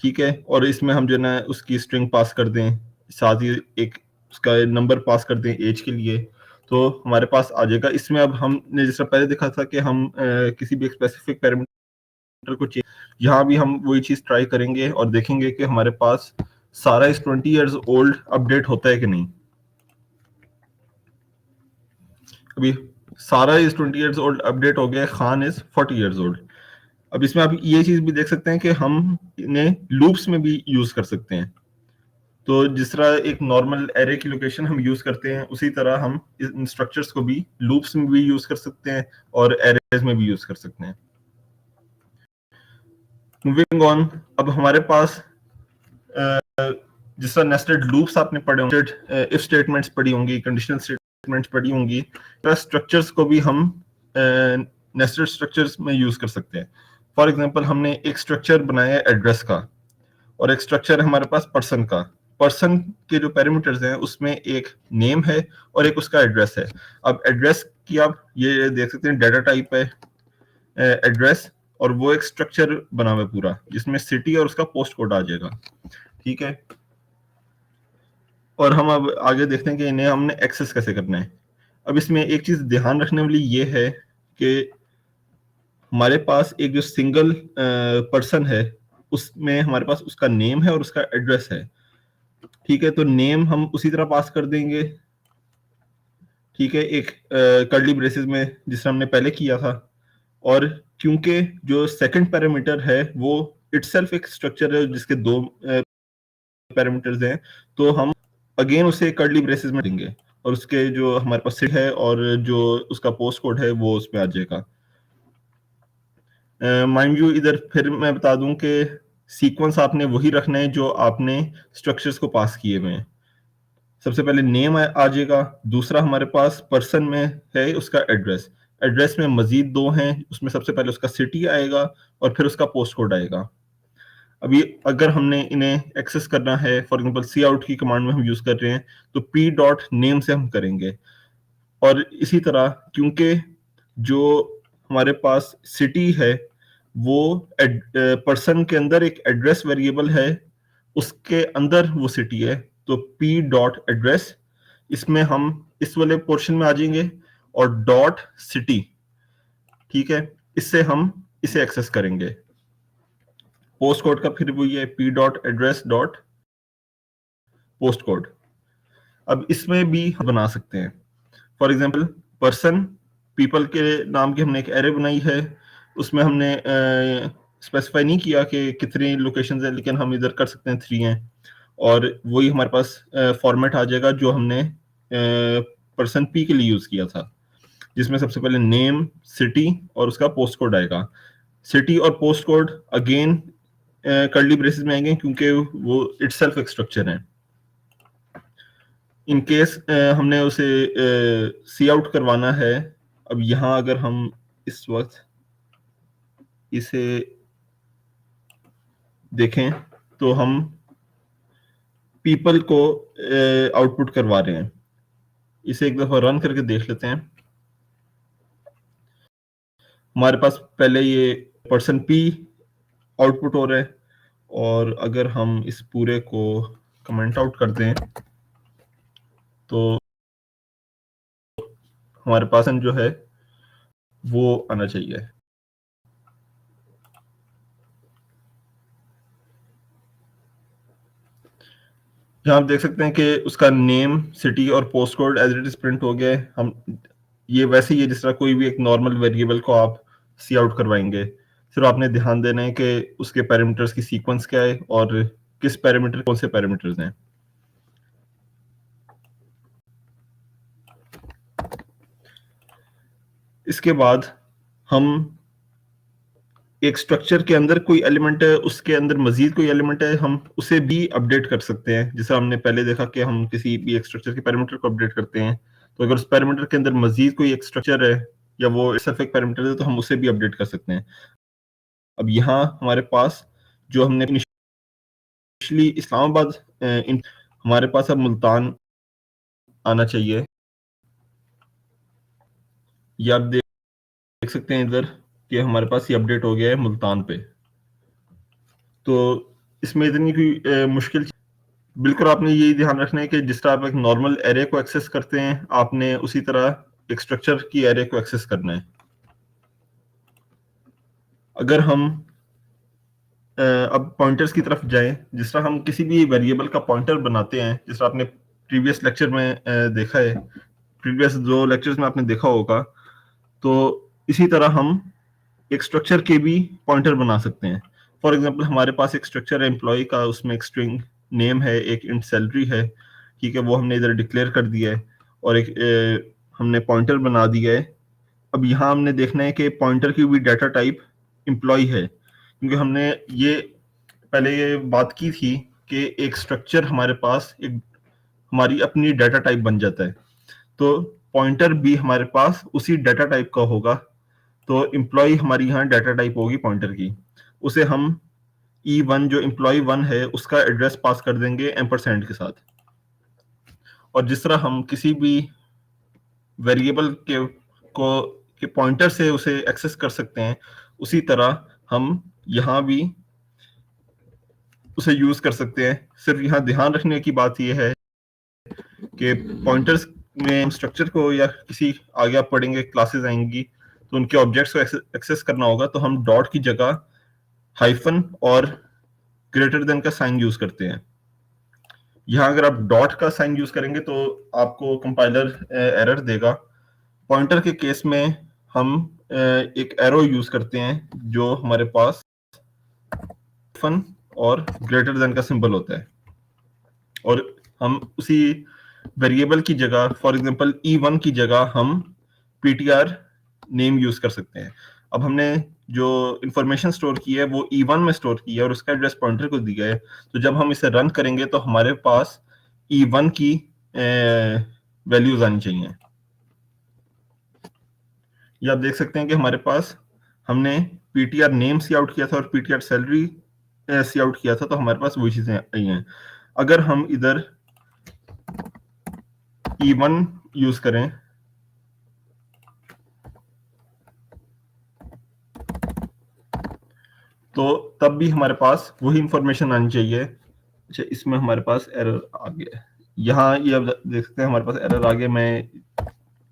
ठीक है। और इसमें हम जो है ना उसकी स्ट्रिंग पास कर दें, साथ ही एक उसका नंबर पास कर दें एज के लिए, तो हमारे पास आ जाएगा। इसमें अब हमने जिस तरह पहले देखा था कि हम किसी भी एक स्पेसिफिक पैरामीटर को चेंज, यहाँ भी हम वही चीज ट्राई करेंगे और देखेंगे कि हमारे पास सारा इस 20 ईयर्स ओल्ड अपडेट होता है कि नहीं। अभी सारा इज 20 ईयर्स ओल्ड अपडेट हो गया, खान इज 40 ईयर्स ओल्ड। अब इसमें आप ये चीज भी देख सकते हैं कि हम इन्हें लूप्स में भी यूज कर सकते हैं। तो जिस तरह एक नॉर्मल एरे की लोकेशन हम यूज करते हैं, उसी तरह हम इन स्ट्रक्चर्स को भी लूप्स में भी यूज कर सकते हैं और एरेज में भी यूज कर सकते हैं। मूविंग ऑन, अब हमारे पास जिस तरह नेस्टेड लूप्स आपने पढ़े होंगे, इफ स्टेटमेंट्स पढ़ी होंगी, कंडीशनल स्टेटमेंट्स पढ़ी होंगी, स्ट्रक्चर्स को भी हम नेस्टेड स्ट्रक्चर्स में यूज कर सकते हैं। फॉर एग्जांपल, हमने एक स्ट्रक्चर बनाया है एड्रेस का और एक स्ट्रक्चर है हमारे पास पर्सन का। पर्सन के जो पैरामीटर्स हैं उसमें एक नेम है और एक उसका एड्रेस है। अब एड्रेस की आप ये देख सकते हैं, डाटा टाइप है एड्रेस, और वो एक स्ट्रक्चर बना हुआ है पूरा, जिसमें सिटी और उसका पोस्ट कोड आ जाएगा। ठीक है, और हम अब आगे देखते हैं कि इन्हें हमने एक्सेस कैसे करना है। अब इसमें एक चीज ध्यान रखने वाली ये है कि हमारे पास एक जो सिंगल पर्सन है उसमें हमारे पास उसका नेम है और उसका एड्रेस है। ठीक है, तो नेम हम उसी तरह पास कर देंगे। ठीक है, एक कर्ली ब्रेसेस में जिस हमने पहले किया था, और क्योंकि जो सेकंड पैरामीटर है वो इटसेल्फ एक स्ट्रक्चर है जिसके दो पैरामीटर्स हैं, तो हम अगेन उसे कर्ली ब्रेसेस में देंगे और उसके जो हमारे पास सिट है और जो उसका पोस्ट कोड है वो उसमें आ जाएगा। माइंड यू, इधर फिर मैं बता दूं कि सीक्वेंस आपने वही रखना है जो आपने स्ट्रक्चर्स को पास किए हुए हैं। सबसे पहले नेम आ जाएगा, दूसरा हमारे पास पर्सन में है उसका एड्रेस। एड्रेस में मजीद दो हैं, उसमें सबसे पहले उसका सिटी आएगा और फिर उसका पोस्ट कोड आएगा। अभी अगर हमने इन्हें एक्सेस करना है, फॉर एग्जांपल सी आउट की कमांड में हम यूज कर रहे हैं, तो पी डॉट नेम से हम करेंगे। और इसी तरह क्योंकि जो हमारे पास सिटी है वो पर्सन के अंदर एक एड्रेस वेरिएबल है, उसके अंदर वो सिटी है, तो पी डॉट एड्रेस, इसमें हम इस वाले पोर्शन में आ जाएंगे और डॉट सिटी। ठीक है, इससे हम इसे एक्सेस करेंगे। पोस्ट कोड का फिर वही है, P dot address dot post code. अब इसमें भी हम बना सकते हैं, फॉर एग्जांपल पर्सन पीपल के नाम की हमने एक एरे बनाई है, उसमें हमने स्पेसिफाई नहीं किया कि कितनी लोकेशंस है, लेकिन हम इधर कर सकते हैं 3 हैं, और वही हमारे पास फॉर्मेट आ जाएगा जो हमने पर्सन पी के लिए यूज किया था, जिसमें सबसे पहले नेम, सिटी और उसका पोस्ट कोड आएगा। सिटी और post code again curly braces में आएंगे क्योंकि वो इटसेल्फ एक स्ट्रक्चर है। इन केस हमने उसे सी आउट करवाना है, अब यहाँ अगर हम इस वक्त इसे देखें तो हम पीपल को आउटपुट करवा रहे हैं। इसे एक दफा रन करके देख लेते हैं। हमारे पास पहले ये पर्सन पी आउटपुट हो रहा है, और अगर हम इस पूरे को कमेंट आउट कर दें तो हमारे पास जो है वो आना चाहिए। यहाँ आप देख सकते हैं कि उसका नेम, सिटी और post code as it is print हो गया है। हम ये वैसे ही है जिस तरह कोई भी एक नॉर्मल वेरिएबल को आप सी आउट करवाएंगे, सिर्फ आपने ध्यान देना है कि उसके पैरामीटर्स की सीक्वेंस क्या है और किस पैरामीटर कौन से पैरामीटर्स हैं। इसके बाद हम एक स्ट्रक्चर के अंदर कोई एलिमेंट है, उसके अंदर मजीद कोई एलिमेंट है, हम उसे भी अपडेट कर सकते हैं। जैसा हमने पहले देखा कि हम किसी भी एक स्ट्रक्चर के पैरामीटर को अपडेट करते हैं, तो अगर उस पैरामीटर के अंदर मजीद कोई एक स्ट्रक्चर है या वो सिर्फ एक पैरामीटर है तो हम उसे भी अपडेट कर सकते हैं। अब यहाँ हमारे पास जो हमने इनिशियली इस्लामाबाद, हमारे पास अब मुल्तान आना चाहिए। ये आप देख सकते हैं इधर कि हमारे पास ये अपडेट हो गया है मुल्तान पे। तो इसमें इतनी कोई मुश्किल, बिल्कुल आपने यही ध्यान रखना है कि जिस तरह आप एक नॉर्मल एरे को एक्सेस करते हैं, आपने उसी तरह एक स्ट्रक्चर की एरे को एक्सेस करना है। अगर हम अब पॉइंटर्स की तरफ जाएं, जिस तरह हम किसी भी वेरिएबल का पॉइंटर बनाते हैं, जिस तरह आपने प्रीवियस लेक्चर में देखा है, प्रीवियस 2 लेक्चर्स में आपने देखा होगा, तो इसी तरह हम एक स्ट्रक्चर के भी पॉइंटर बना सकते हैं। फॉर एग्जांपल हमारे पास एक स्ट्रक्चर है एम्प्लॉय का, उसमें एक स्ट्रिंग नेम है, एक इंट सैलरी है, ठीक है, वो हमने इधर डिक्लेयर कर दिया है, और एक हमने पॉइंटर बना दिया है। अब यहाँ हमने देखना है कि पॉइंटर की भी डाटा टाइप एम्प्लॉय है, क्योंकि हमने ये पहले ये बात की थी कि एक स्ट्रक्चर हमारे पास एक हमारी अपनी डाटा टाइप बन जाता है, तो पॉइंटर भी हमारे पास उसी डाटा टाइप का होगा। तो एम्प्लॉय हमारी यहाँ डाटा टाइप होगी पॉइंटर की, उसे हम E1 जो एम्प्लॉय 1 है उसका एड्रेस पास कर देंगे एम्परसेंड के साथ। और जिस तरह हम किसी भी वेरिएबल के पॉइंटर से उसे एक्सेस कर सकते हैं, उसी तरह हम यहाँ भी उसे यूज कर सकते हैं। सिर्फ यहाँ ध्यान रखने की बात यह है कि पॉइंटर्स में हम स्ट्रक्चर को या किसी आगे आप पढ़ेंगे क्लासेस आएंगी तो उनके ऑब्जेक्ट्स को एक्सेस करना होगा, तो हम डॉट की जगह हाइफन और ग्रेटर देन का साइन यूज करते हैं। यहाँ अगर आप डॉट का साइन यूज करेंगे तो आपको कंपाइलर एरर देगा। पॉइंटर के केस में हम एक एरो यूज करते हैं जो हमारे पास हाइफन और ग्रेटर देन का सिंबल होता है, और हम उसी वेरिएबल की जगह फॉर एग्जांपल E1 की जगह हम ptr नेम यूज कर सकते हैं। अब हमने जो इंफॉर्मेशन स्टोर की है वो E1 में स्टोर की है और उसका एड्रेस पॉइंटर को दिया है, तो जब हम इसे रन करेंगे तो हमारे पास E1 की वैल्यूज आनी चाहिए। ये आप देख सकते हैं कि हमारे पास हमने ptr नेम सी आउट किया था और ptr सैलरी सी आउट किया था, तो हमारे पास वही चीजें आई हैं। अगर हम इधर E1 यूज करें तो तब भी हमारे पास वही इंफॉर्मेशन आनी चाहिए। अच्छा, इसमें हमारे पास एरर आ गया है, यहाँ ये आप देख सकते हैं हमारे पास एरर आ गया, मैं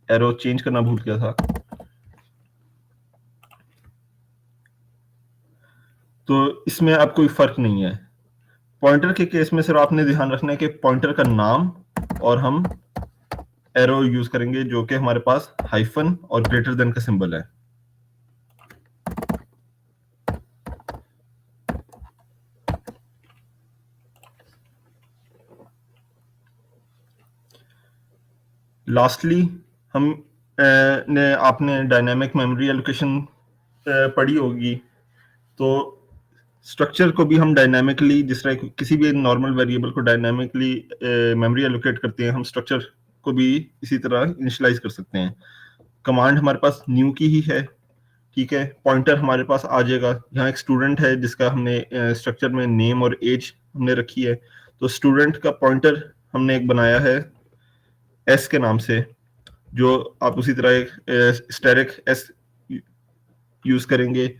एरो चेंज करना भूल गया था। तो इसमें अब कोई फर्क नहीं है। पॉइंटर के केस में सिर्फ आपने ध्यान रखना है कि पॉइंटर का नाम और हम एरो यूज करेंगे जो कि हमारे पास हाइफन और ग्रेटर देन का सिंबल है। लास्टली हम ने आपने डायनामिक मेमोरी एलोकेशन पढ़ी होगी, तो स्ट्रक्चर को भी हम डायनामिकली, जिस तरह किसी भी नॉर्मल वेरिएबल को डायनामिकली मेमोरी एलोकेट करते हैं, हम स्ट्रक्चर को भी इसी तरह इनिशियलाइज कर सकते हैं। कमांड हमारे पास न्यू की ही है, ठीक है। पॉइंटर हमारे पास आ जाएगा, यहाँ एक स्टूडेंट है जिसका हमने स्ट्रक्चर में नेम और एज हमने रखी है, तो स्टूडेंट का पॉइंटर हमने एक बनाया है एस के नाम से, जो आप उसी तरह एक स्टैटिक एस यूज करेंगे,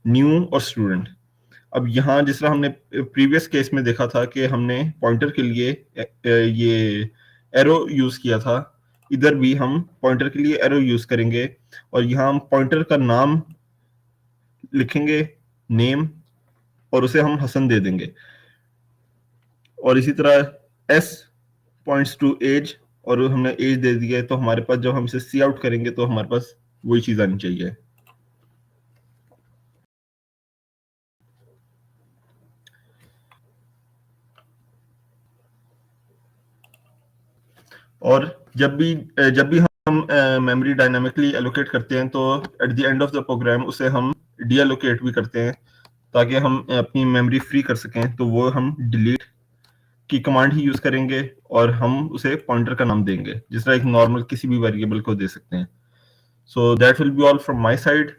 न्यू और स्टूडेंट। अब यहाँ जिस तरह हमने प्रीवियस केस में देखा था कि हमने पॉइंटर के लिए ये एरो यूज किया था, इधर भी हम पॉइंटर के लिए एरो यूज करेंगे और यहाँ हम पॉइंटर का नाम लिखेंगे, नेम, और उसे हम हसन दे देंगे। और इसी तरह एस पॉइंट्स टू एज, और हमने एज दे दिया है, तो हमारे पास जब हम इसे सी आउट करेंगे तो हमारे पास वही चीज आनी चाहिए। और जब भी हम मेमोरी डायनामिकली एलोकेट करते हैं तो at the end of the program उसे हम डी एलोकेट भी करते हैं ताकि हम अपनी मेमोरी फ्री कर सकें, तो वो हम डिलीट की कमांड ही यूज करेंगे और हम उसे पॉइंटर का नाम देंगे जिस तरह एक नॉर्मल किसी भी वेरिएबल को दे सकते हैं। So that will be all from my side.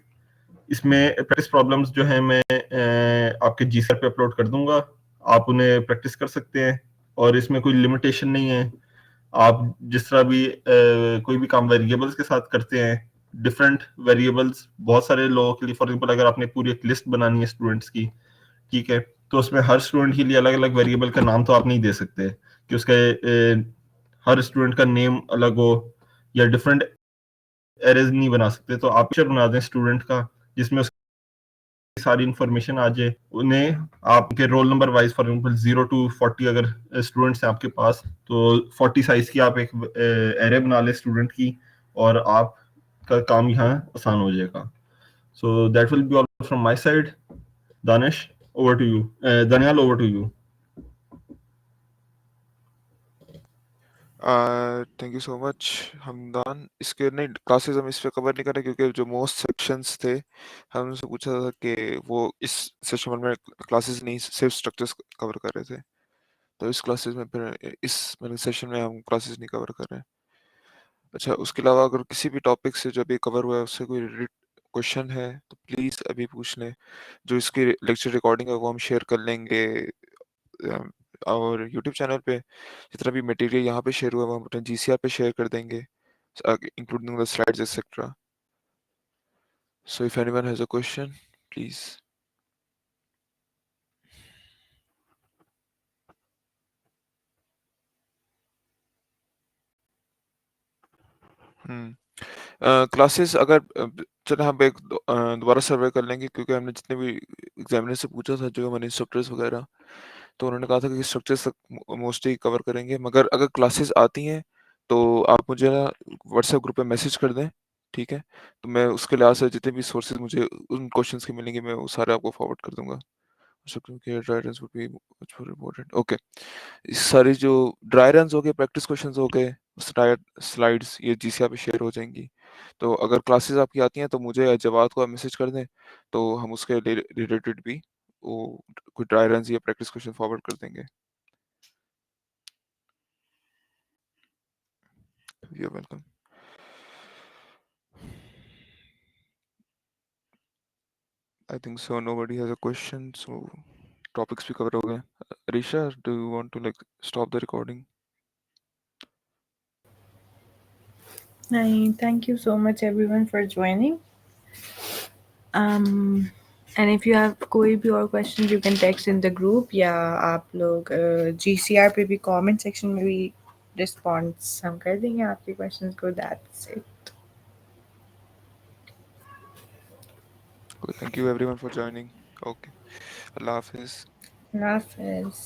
इसमें प्रैक्टिस प्रॉब्लम्स जो है मैं आपके जीसर पे अपलोड कर दूंगा, आप उन्हें प्रैक्टिस कर सकते हैं और इसमें कोई लिमिटेशन नहीं है। आप जिस तरह भी कोई भी काम वेरिएबल्स के साथ करते हैं, डिफरेंट वेरिएबल्स बहुत सारे लोगों के लिए, फॉर एग्जांपल अगर आपने पूरी एक लिस्ट बनानी है स्टूडेंट्स की, ठीक है, तो उसमें हर स्टूडेंट के लिए अलग अलग वेरिएबल का नाम तो आप नहीं दे सकते कि उसके हर स्टूडेंट का नेम अलग हो, या डिफरेंट एरेज नहीं बना सकते। तो आप पिक्चर बना दें स्टूडेंट का जिसमें उसकी सारी इंफॉर्मेशन आ जाए, उन्हें आपके roll number wise, for example 0 to 40 अगर स्टूडेंट्स हैं आपके पास, तो 40 साइज की आप एक एरे बना ले स्टूडेंट की और आपका काम यहाँ आसान हो जाएगा। So that will be all from my side. Danish, over to you. Daniel, over to you. Thank you so much Hamdan. इसके नहीं क्लासेस हम इस पे कवर नहीं करें क्योंकि जो मोस्ट सेक्शंस थे हमने उनसे पूछा था कि वो इस सेशन में क्लासेस नहीं सिर्फ स्ट्रक्चर्स कवर कर रहे थे, तो इस क्लासेस में फिर इस मतलब सेशन में हम क्लासेस नहीं कवर कर रहे हैं। अच्छा, उसके अलावा अगर किसी भी टॉपिक से जो अभी कवर हुआ है उससे कोई क्वेश्चन है तो प्लीज़ अभी पूछ लें। जो इसकी लेक्चर रिकॉर्डिंग है वो हम शेयर कर लेंगे और यूट्यूब चैनल पे जितना भी मटेरियल यहाँ पे शेयर हुआ है वो हम अपने GCR पे शेयर कर देंगे, including the slides etc. So if anyone has a question, please. Classes अगर चलो हम एक दोबारा सर्वे कर लेंगे क्योंकि हमने जितने भी एग्जामिनर से पूछा था जो हमारे इंस्ट्रक्टर्स वगैरह, तो उन्होंने कहा था कि स्ट्रक्चर्स तक मोस्टली कवर करेंगे, मगर अगर क्लासेस आती हैं तो आप मुझे ना व्हाट्सएप ग्रुप पे मैसेज कर दें, ठीक है? तो मैं उसके लिहाज से जितने भी सोर्सेज मुझे उन क्वेश्चंस के मिलेंगे मैं वो सारे आपको फॉरवर्ड कर दूंगा। So क्योंकि dry runs would be much more important. Okay, सारी जो ड्राई रन्स हो गए, प्रैक्टिस क्वेश्चंस हो गए, स्लाइड्स ये GCR पे शेयर हो जाएंगी। तो अगर क्लासेस आपकी आती हैं तो मुझे या जवाद को आप मैसेज कर दें, तो हम उसके रिलेटेड भी वो कोई ड्राई रन्स या प्रैक्टिस क्वेश्चन फॉरवर्ड कर देंगे। You welcome. I think so nobody has a question, so topics भी कवर हो गए। Risha, do you want to like stop the recording? Thank you so much everyone for joining. And if you have कोई भी और questions you can text in the group या आप लोग GCR पे भी comment section में भी response हम कर देंगे आपके questions को. That's it. Okay, thank you everyone for joining. Okay, Allah Hafiz. Allah Hafiz.